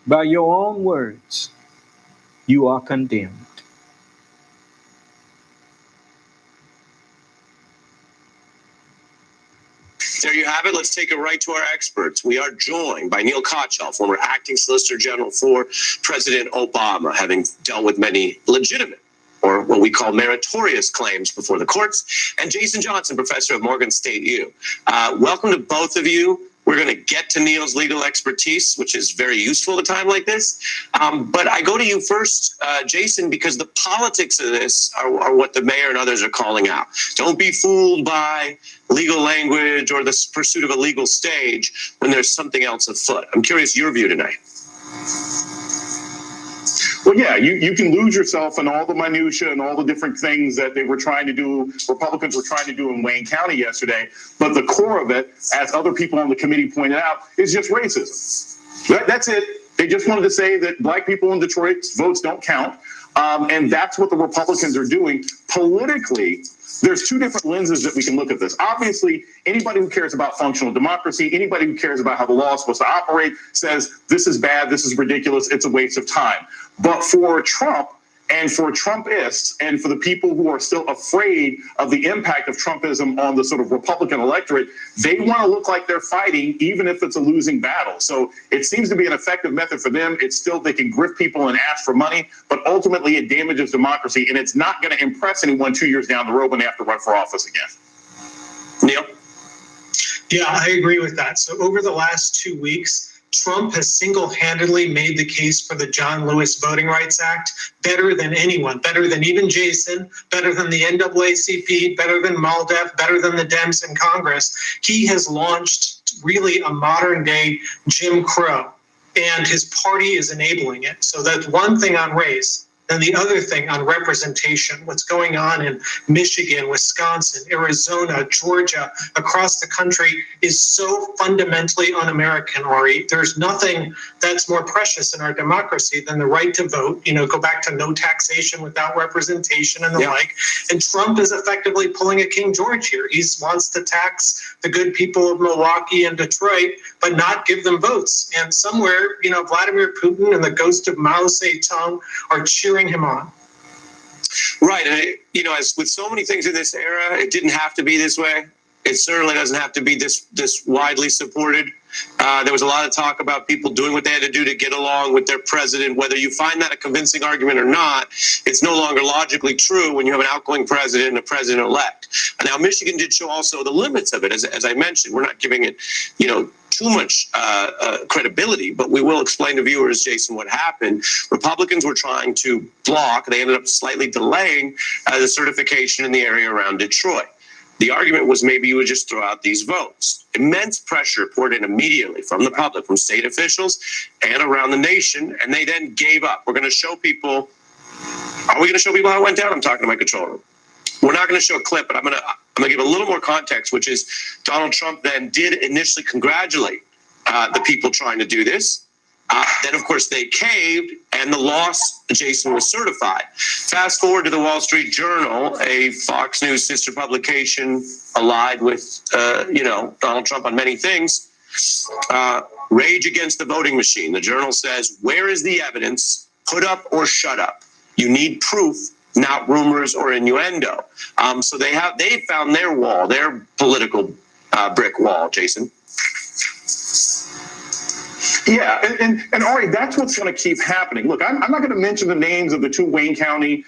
By your own words, you are condemned. There you have it. Let's take it right to our experts. We are joined by Neil Kochel, former acting Solicitor General for President Obama, having dealt with many legitimate or what we call meritorious claims before the courts, and Jason Johnson, professor at Morgan State U. Welcome to both of you. We're going to get to Neil's legal expertise, which is very useful at a time like this. But I go to you first, Jason, because the politics of this are what the mayor and others are calling out. Don't be fooled by legal language or the pursuit of a legal stage when there's something else afoot. I'm curious your view tonight. Well, yeah, you can lose yourself in all the minutia and all the different things that they were trying to do, Republicans were trying to do in Wayne County yesterday. But the core of it, as other people on the committee pointed out, is just racism. That's it. They just wanted to say that black people in Detroit's votes don't count. And that's what the Republicans are doing politically. There's two different lenses that we can look at this. Obviously, anybody who cares about functional democracy, anybody who cares about how the law is supposed to operate says this is bad, this is ridiculous, it's a waste of time. But for Trump and for Trumpists and for the people who are still afraid of the impact of Trumpism on the sort of Republican electorate, they want to look like they're fighting even if it's a losing battle. So it seems to be an effective method for them. It's still, they can grift people and ask for money, but ultimately it damages democracy, and it's not going to impress anyone 2 years down the road when they have to run for office again. Neil? Yeah, I agree with that. So over the last 2 weeks, Trump has single-handedly made the case for the John Lewis Voting Rights Act better than anyone, better than even Jason, better than the NAACP, better than MALDEF, better than the Dems in Congress. He has launched really a modern-day Jim Crow, and his party is enabling it. So that's one thing on race. And the other thing on representation, what's going on in Michigan, Wisconsin, Arizona, Georgia, across the country is so fundamentally un-American, Ari. There's nothing that's more precious in our democracy than the right to vote. You know, go back to no taxation without representation and the like. And Trump is effectively pulling a King George here. He wants to tax the good people of Milwaukee and Detroit, but not give them votes. And somewhere, you know, Vladimir Putin and the ghost of Mao Zedong are cheering him on. Right. And, you know, as with so many things in this era, it didn't have to be this way. It certainly doesn't have to be this widely supported. There was a lot of talk about people doing what they had to do to get along with their president. Whether you find that a convincing argument or not, it's no longer logically true when you have an outgoing president and a president-elect. And now Michigan did show also the limits of it. As I mentioned, we're not giving it, you know, too much credibility, but we will explain to viewers, Jason, what happened. Republicans were trying to block, they ended up slightly delaying the certification in the area around Detroit. The argument was maybe you would just throw out these votes. Immense pressure poured in immediately from the public, from state officials and around the nation, and they then gave up. We're going to show people, are we going to show people how it went down? I'm talking to my control room. We're not going to show a clip, but I'm going to give a little more context, which is Donald Trump then did initially congratulate the people trying to do this. Then, of course, they caved, and the loss, Jason, was certified. Fast forward to the Wall Street Journal, a Fox News sister publication allied with, Donald Trump on many things. Rage against the voting machine. The Journal says, where is the evidence? Put up or shut up. You need proof not rumors or innuendo. So they found their wall, their political brick wall, Jason. Yeah, and Ari, that's what's going to keep happening. Look, I'm not going to mention the names of the two Wayne County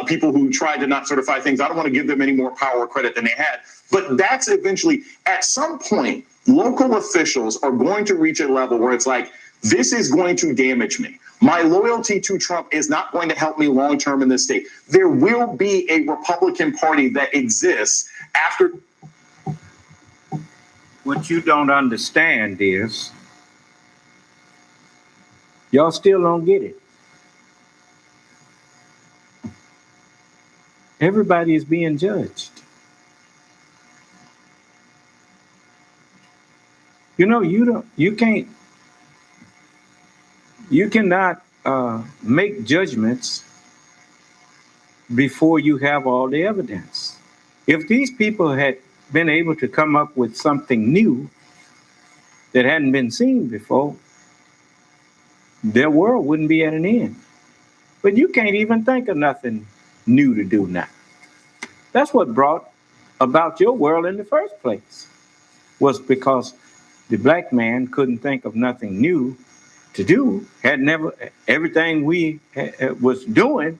people who tried to not certify things. I don't want to give them any more power or credit than they had. But that's eventually, at some point, local officials are going to reach a level where it's like, this is going to damage me. My loyalty to Trump is not going to help me long term in this state. There will be a Republican Party that exists after. What you don't understand is y'all still don't get it. Everybody is being judged. You know, you cannot make judgments before you have all the evidence. If these people had been able to come up with something new that hadn't been seen before, their world wouldn't be at an end. But you can't even think of nothing new to do now. That's what brought about your world in the first place, was because the black man couldn't think of nothing new to do, everything we was doing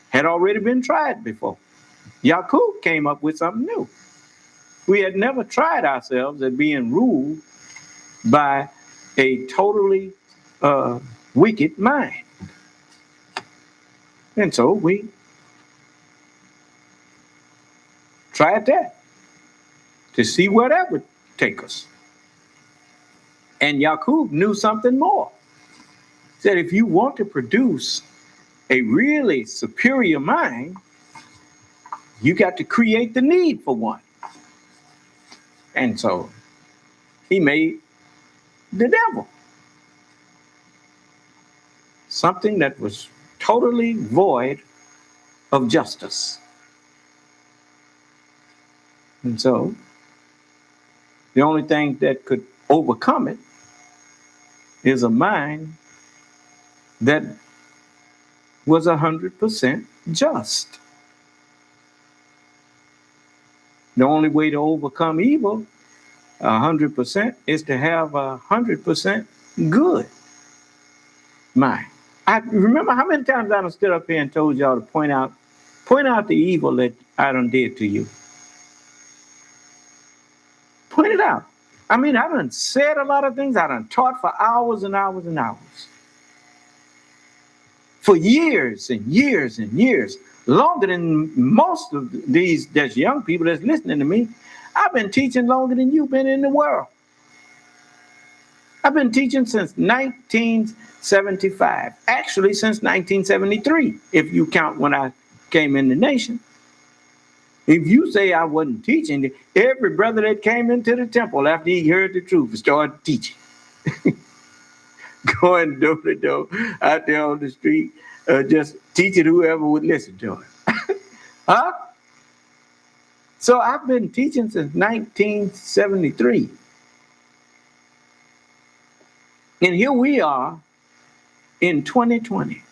had already been tried before. Yaqub came up with something new. We had never tried ourselves at being ruled by a totally wicked mind. And so we tried that to see where that would take us. And Yaqub knew something more. He said, if you want to produce a really superior mind, you got to create the need for one. And so he made the devil. Something that was totally void of justice. And so the only thing that could overcome it is a mind that was 100% just. The only way to overcome evil 100% is to have 100% good mind. I remember how many times I done stood up here and told y'all to point out the evil that I done did to you. Point it out. I mean, I done said a lot of things. I done taught for hours and hours and hours. For years and years and years, longer than most of these that's young people that's listening to me. I've been teaching longer than you've been in the world. I've been teaching since 1975, actually since 1973, if you count when I came in the nation. If you say I wasn't teaching, every brother that came into the temple after he heard the truth started teaching. Going door to door, out there on the street, just teaching whoever would listen to him. Huh? So I've been teaching since 1973. And here we are in 2020.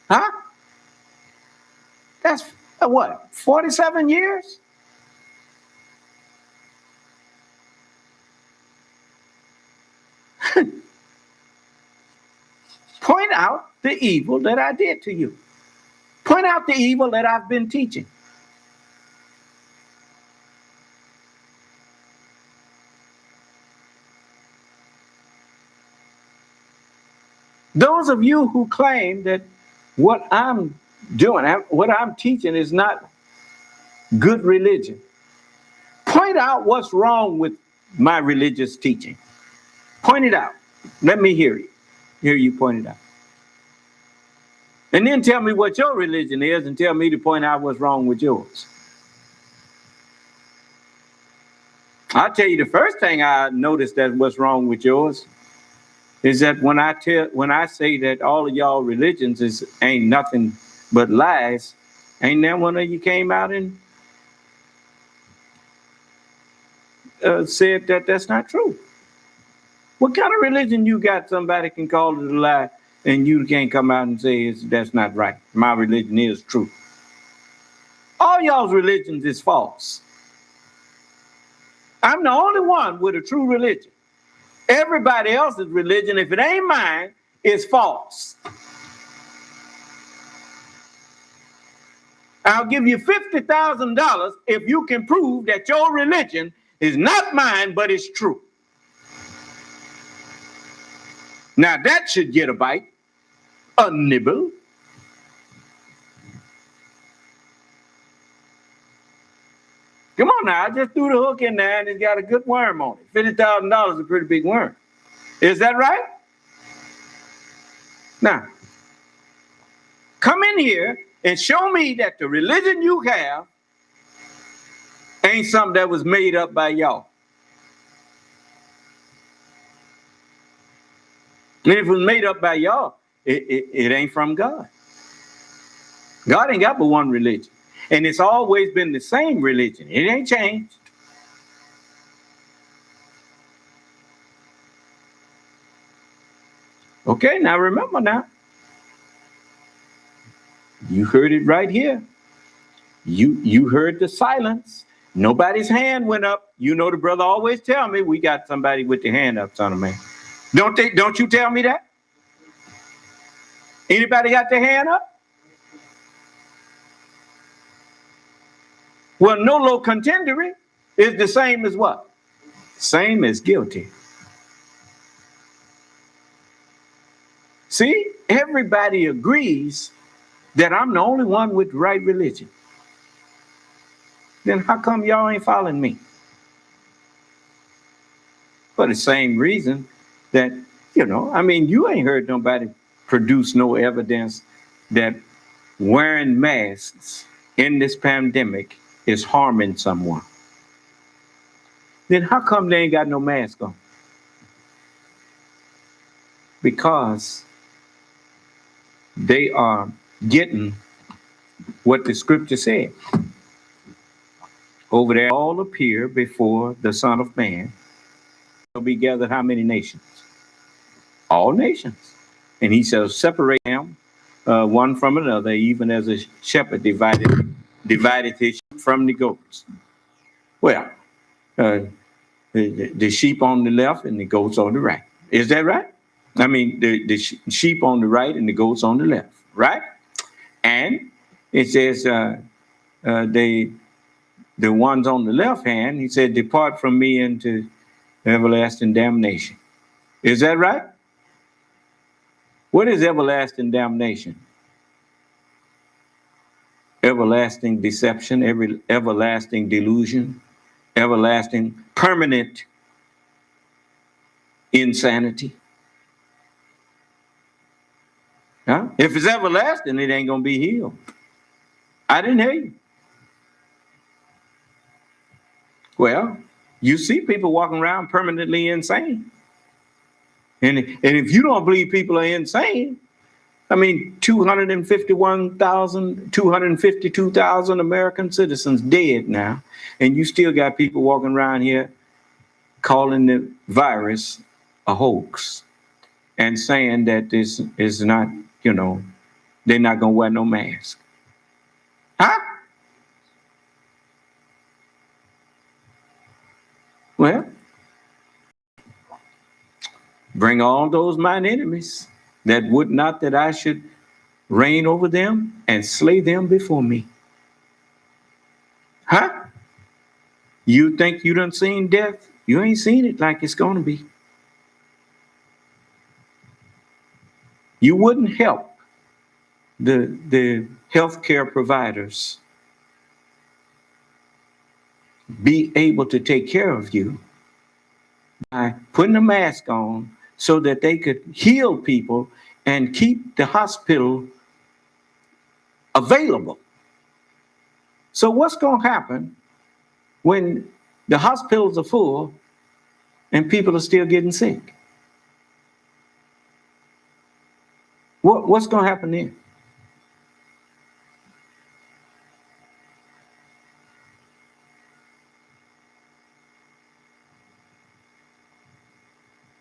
Huh? That's what, 47 years? Point out the evil that I did to you. Point out the evil that I've been teaching. Those of you who claim that what I'm doing, what I'm teaching is not good religion, point out what's wrong with my religious teaching. Point it out. Let me hear it. Hear you point it out. And then tell me what your religion is and tell me to point out what's wrong with yours. I'll tell you the first thing I noticed that what's wrong with yours is that when I say that all of y'all religions ain't nothing but lies, ain't that one of you came out and said that that's not true? What kind of religion you got somebody can call it a lie and you can't come out and say that's not right. My religion is true. All y'all's religions is false. I'm the only one with a true religion. Everybody else's religion, if it ain't mine, is false. I'll give you $50,000 if you can prove that your religion is not mine, but it's true. Now that should get a bite, a nibble. Come on now, I just threw the hook in there and it's got a good worm on it. $50,000 is a pretty big worm. Is that right? Now, come in here and show me that the religion you have ain't something that was made up by y'all. And if it was made up by y'all, it ain't from God. God ain't got but one religion. And it's always been the same religion. It ain't changed. Okay, now remember now. You heard it right here. You heard the silence. Nobody's hand went up. You know the brother always tell me we got somebody with their hand up, son of man. Don't you tell me that? Anybody got their hand up? Well, nolo contendere is the same as what? Same as guilty. See, everybody agrees that I'm the only one with the right religion. Then how come y'all ain't following me? For the same reason that, you ain't heard nobody produce no evidence that wearing masks in this pandemic is harming someone. Then how come they ain't got no mask on? Because they are getting what the scripture said. Over there, all appear before the Son of Man. Will be gathered how many nations? All nations. And he shall separate them one from another, even as a shepherd divided his sheep from the goats. Well, the sheep on the left and the goats on the right. Is that right? I mean, the sheep on the right and the goats on the left, right? And it says the ones on the left hand, he said, depart from me into everlasting damnation. Is that right? What is everlasting damnation? Everlasting deception, everlasting delusion, everlasting permanent insanity. Huh? If it's everlasting, it ain't going to be healed. I didn't hear you. Well, you see people walking around permanently insane. And if you don't believe people are insane, 252,000 American citizens dead now. And you still got people walking around here calling the virus a hoax and saying that this is not, they're not going to wear no mask. Huh? Well, bring all those mine enemies that would not that I should reign over them and slay them before me. Huh? You think you done seen death? You ain't seen it like it's going to be. You wouldn't help the healthcare providers be able to take care of you by putting a mask on so that they could heal people and keep the hospital available. So what's going to happen when the hospitals are full and people are still getting sick? What's going to happen then?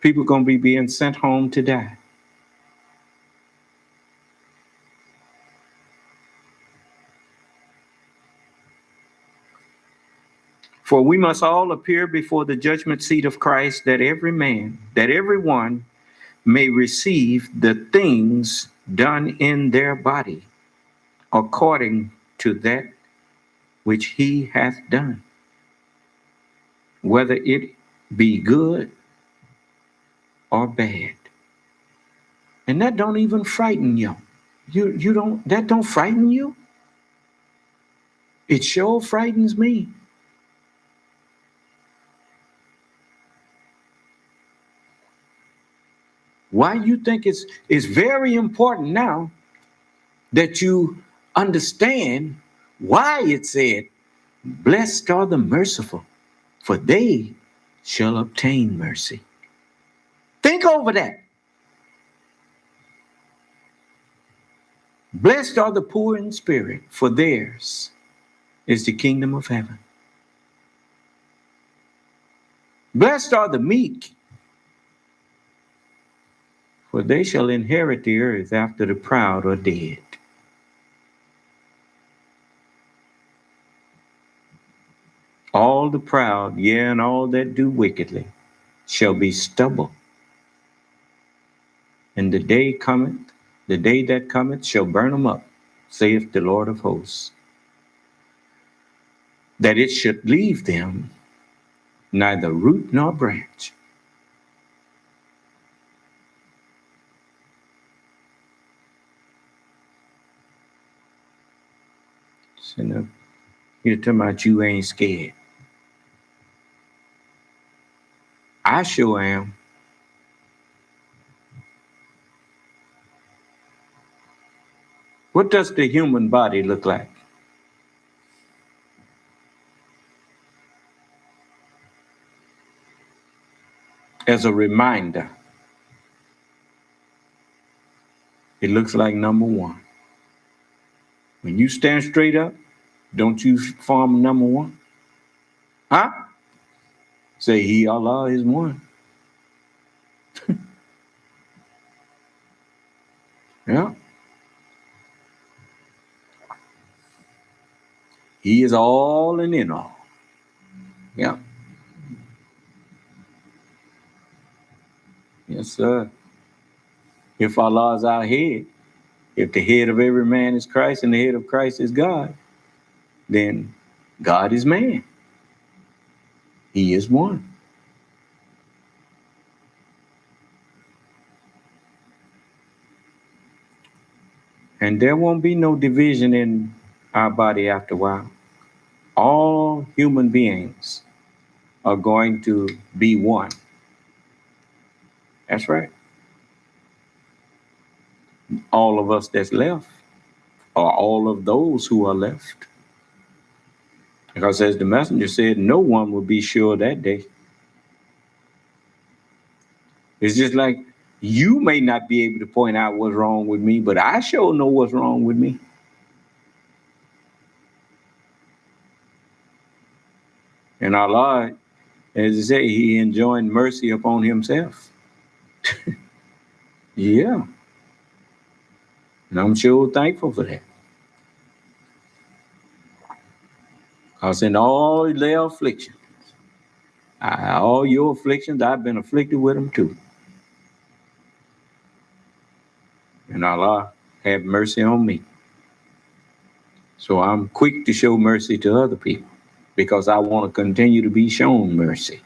People are going to be being sent home to die. For we must all appear before the judgment seat of Christ, that everyone may receive the things done in their body according to that which he hath done, whether it be good or bad. And that don't even frighten you. That don't frighten you? It sure frightens me. Why you think it's very important now that you understand why it said, blessed are the merciful, for they shall obtain mercy. Think over that. Blessed are the poor in spirit, for theirs is the kingdom of heaven. Blessed are the meek, for they shall inherit the earth after the proud are dead. All the proud, yea, and all that do wickedly, shall be stubble. And the day that cometh shall burn them up, saith the Lord of hosts, that it should leave them neither root nor branch. So now, you're talking about you ain't scared. I sure am. What does the human body look like? As a reminder, it looks like number one. When you stand straight up, don't you form number one? Huh? Say, He, Allah, is one. Yeah. He is all and in all. Yeah. Yes, sir. If Allah is our head, if the head of every man is Christ and the head of Christ is God, then God is man. He is one. And there won't be no division in our body after a while. All human beings are going to be one. That's right. All of us that's left, or all of those who are left. Because as the messenger said, no one will be sure that day. It's just like you may not be able to point out what's wrong with me, but I sure know what's wrong with me. And Allah, as I say, He enjoined mercy upon Himself. Yeah. And I'm sure thankful for that. Because in all their afflictions, all your afflictions, I've been afflicted with them too. And Allah have mercy on me. So I'm quick to show mercy to other people because I want to continue to be shown mercy.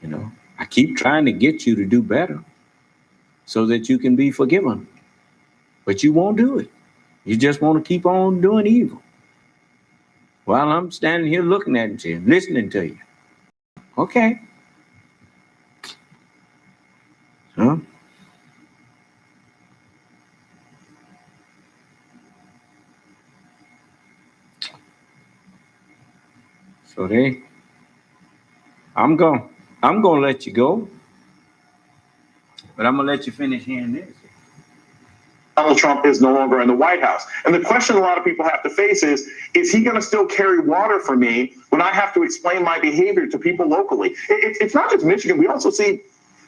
You know, I keep trying to get you to do better so that you can be forgiven. But you won't do it. You just want to keep on doing evil. While I'm standing here looking at you, listening to you. Okay. Huh? So I'm gonna let you go, but I'm gonna let you finish hearing this. Donald Trump is no longer in the White House. And the question a lot of people have to face is he going to still carry water for me when I have to explain my behavior to people locally? It's not just Michigan. We also see,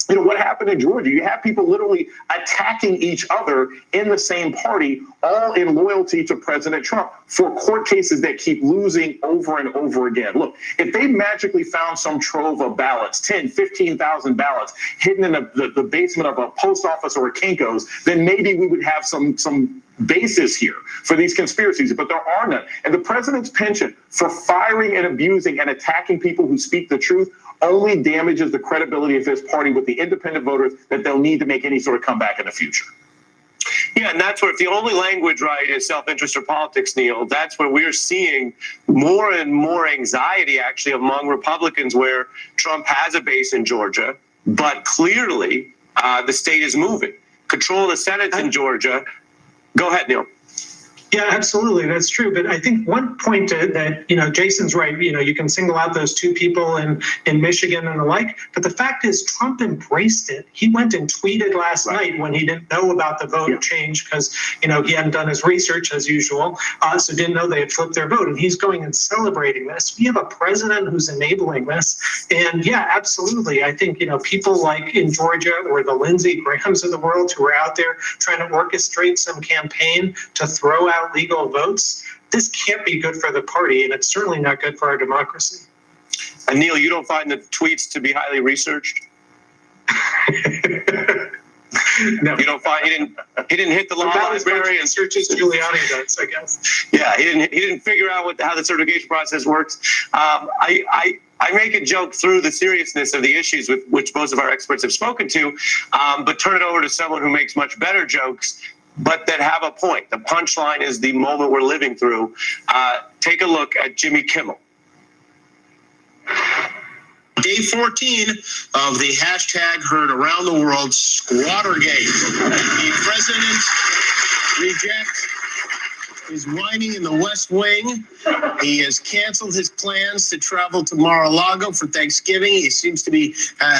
what happened in Georgia. You have people literally attacking each other in the same party all in loyalty to President Trump for court cases that keep losing over and over again. Look, if they magically found some trove of ballots, 10, 15,000 ballots hidden in the basement of a post office or a Kinko's, then maybe we would have some basis here for these conspiracies, but there are none. And the president's penchant for firing and abusing and attacking people who speak the truth only damages the credibility of his party with the independent voters that they'll need to make any sort of comeback in the future. Yeah, and that's where, if the only language, right, is self-interest or politics, Neil, that's where we're seeing more and more anxiety actually among Republicans, where Trump has a base in Georgia, but clearly the state is moving. Control of the Senate in Georgia. Go ahead, Neil. Yeah, absolutely. That's true. But I think one point that, Jason's right. You can single out those two people in Michigan and the like. But the fact is, Trump embraced it. He went and tweeted last night when he didn't know about the vote change because, he hadn't done his research as usual. So didn't know they had flipped their vote. And he's going and celebrating this. We have a president who's enabling this. And yeah, absolutely. I think, people like in Georgia or the Lindsey Grahams of the world who are out there trying to orchestrate some campaign to throw out legal votes, this can't be good for the party, and it's certainly not good for our democracy. And Neil, you don't find the tweets to be highly researched? No, you don't find he didn't hit the law library and search as Giuliani does, I guess. Yeah, he didn't figure out how the certification process works. I make a joke through the seriousness of the issues with which most of our experts have spoken to, but turn it over to someone who makes much better jokes, but that have a point. The punchline is the moment we're living through. Take a look at Jimmy Kimmel. Day 14 of the hashtag heard around the world, Squattergate. The president reject is whining in the West Wing. He has canceled his plans to travel to Mar-a-Lago for Thanksgiving. He seems to be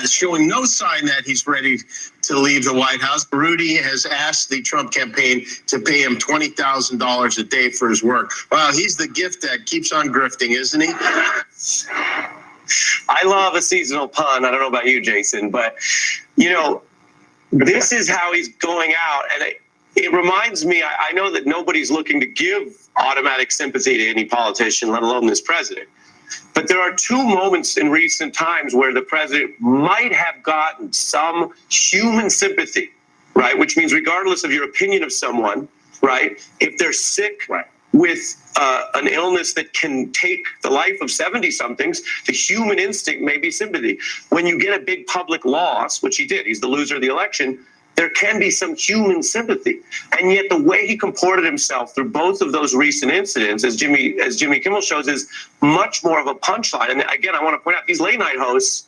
showing no sign that he's ready to leave the White House. Rudy has asked the Trump campaign to pay him $20,000 a day for his work. Wow, he's the gift that keeps on grifting, isn't he? I love a seasonal pun. I don't know about you, Jason, but, this is how he's going out. And it reminds me, I know that nobody's looking to give automatic sympathy to any politician, let alone this president. But there are two moments in recent times where the president might have gotten some human sympathy, right? Which means regardless of your opinion of someone, right? If they're sick with an illness that can take the life of 70-somethings, the human instinct may be sympathy. When you get a big public loss, which he did, he's the loser of the election, there can be some human sympathy. And yet the way he comported himself through both of those recent incidents, as Jimmy Kimmel shows, is much more of a punchline. And again, I want to point out these late night hosts,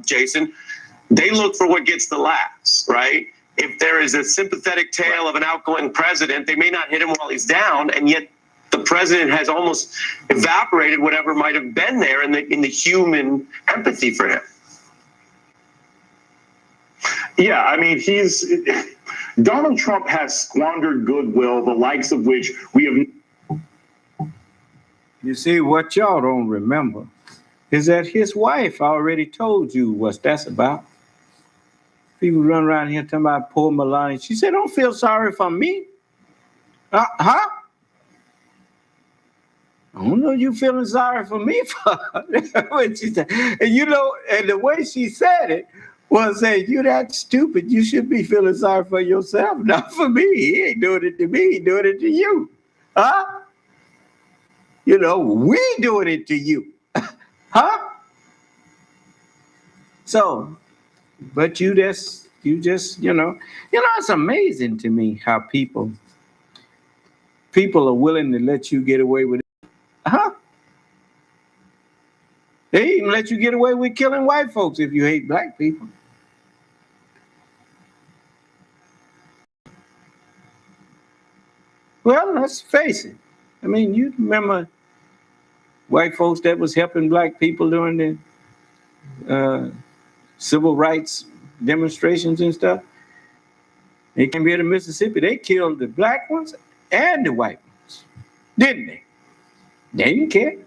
Jason, they look for what gets the laughs, right? If there is a sympathetic tale of an outgoing president, they may not hit him while he's down, and yet the president has almost evaporated whatever might have been there in the human empathy for him. Yeah, I mean, Donald Trump has squandered goodwill, the likes of which we have. You see, what y'all don't remember is that his wife already told you what that's about. People run around here talking about poor Melania. She said, don't feel sorry for me. Huh? I don't know you feeling sorry for me for what she said. And and the way she said it was saying, you're that stupid. You should be feeling sorry for yourself, not for me. He ain't doing it to me. He doing it to you. Huh? We doing it to you. Huh? So, but you just, it's amazing to me how people are willing to let you get away with it. Huh? They even let you get away with killing white folks if you hate black people. Well, let's face it. I mean, you remember white folks that was helping black people during the civil rights demonstrations and stuff? They came here to Mississippi. They killed the black ones and the white ones, didn't they? They didn't care.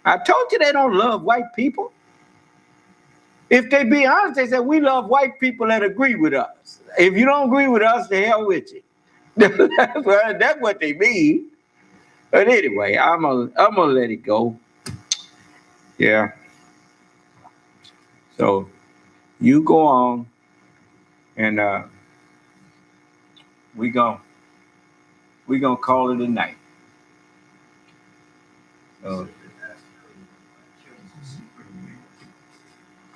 I told you they don't love white people. If they be honest, they say, we love white people that agree with us. If you don't agree with us, the hell with you. That's what they mean. But anyway, I'm gonna let it go. Yeah. So you go on, and we gonna call it a night.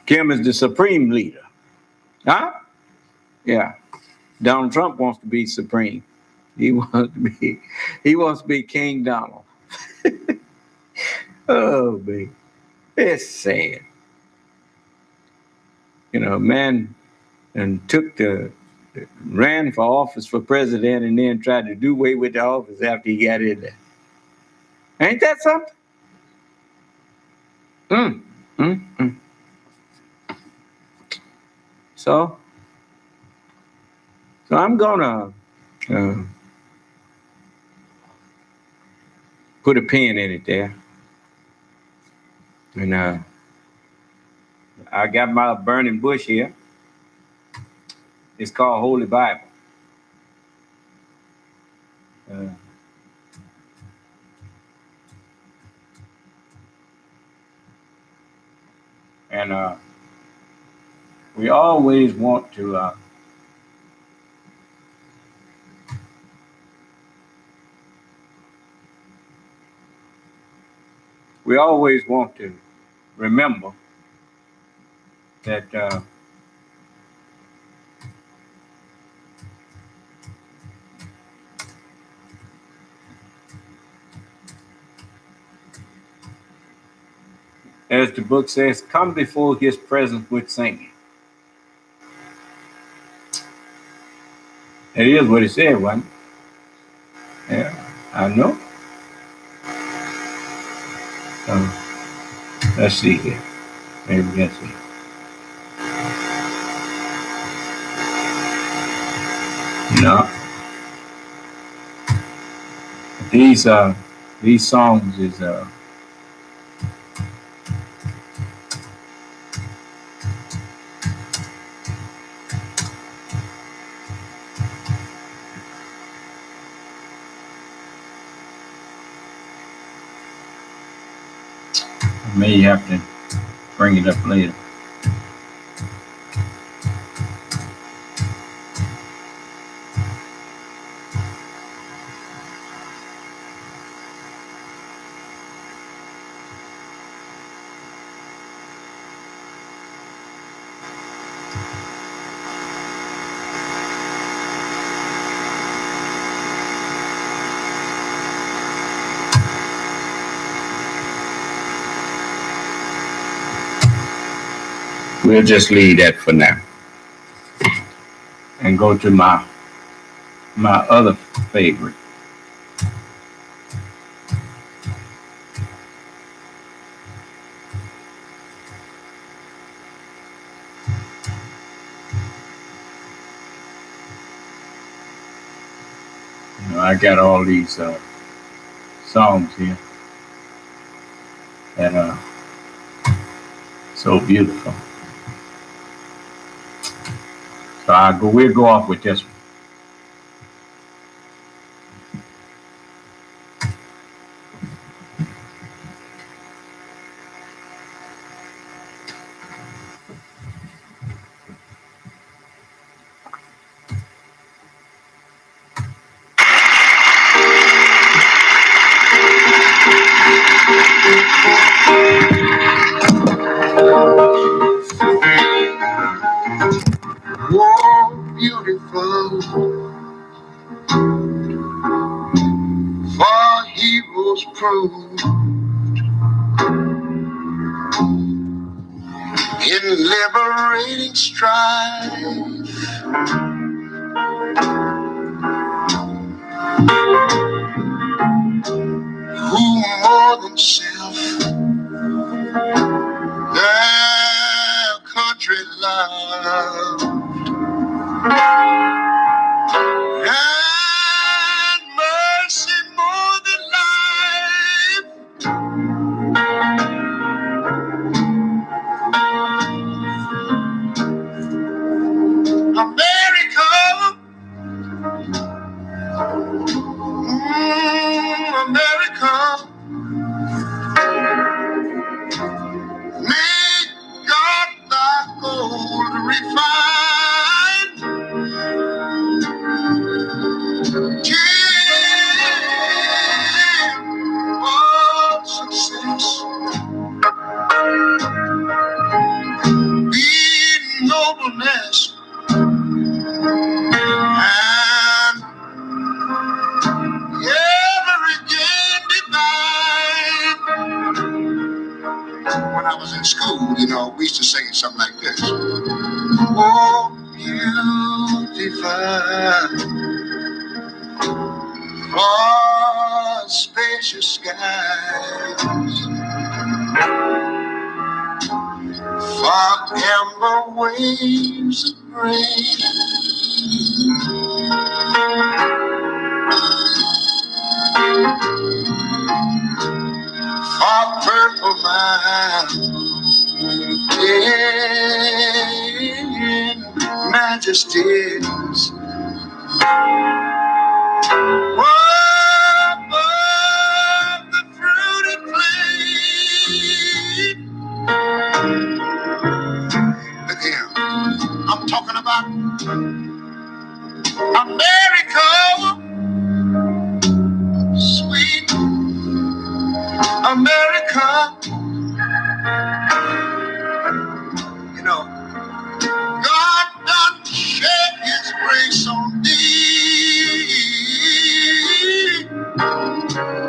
Kim is the supreme leader. Huh? Yeah. Donald Trump wants to be supreme. He wants to be King Donald. Oh, baby. It's sad. You know, man and ran for office for president and then tried to do away with the office after he got in there. Ain't that something? So I'm gonna put a pin in it there. And I got my burning bush here. It's called Holy Bible. And we always want to remember that as the book says, come before his presence with singing. It is what it said, wasn't it? Yeah, I know. Let's see here. Maybe that's it. No. These songs is I may have to bring it up later. We'll just leave that for now and go to my other favorite. You know, I got all these songs here that are so beautiful. So we'll go off with this one. War beautiful for heroes proved in liberating strife. Who more than self their country love and mercy more than life. America, I was in school, you know, we used to sing something like this. Oh, beautiful, for spacious skies, for amber waves of grain, for purple mountain majesties. Above the fruited plain. Look here. I'm talking about America, sweet America. You know, God done shed his grace on thee.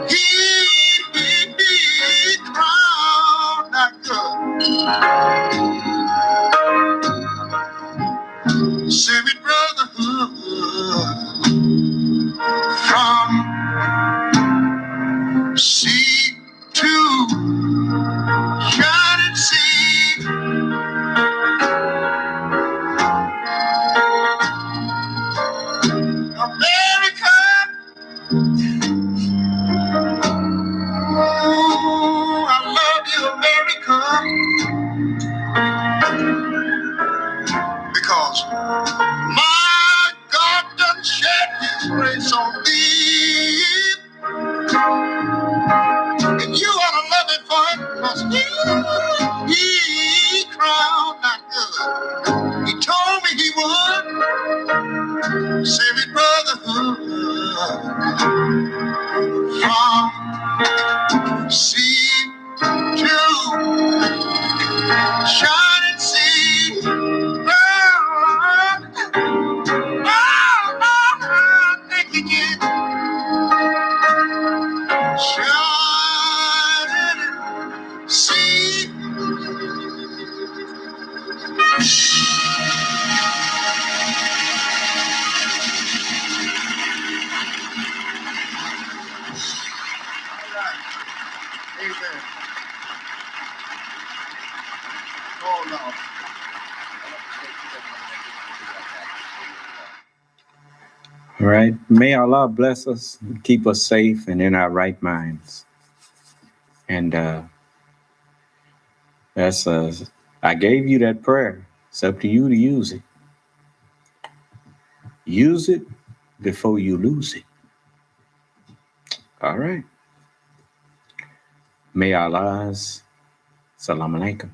He crowned that good. Save it, brother, from sea to shining sea. America, oh, I love you, America, because my God done shed his grace on thee. And you ought to love it for it, because he crowned that good. He told me he would. Save it, brother, from sea to shining sea. Oh, thank you, Jesus. Shining sea. Amen. Oh, Lord. All right. May Allah bless us, keep us safe and in our right minds. And I gave you that prayer. It's up to you to use it. Use it before you lose it. All right. May Allah's Salam Alaikum.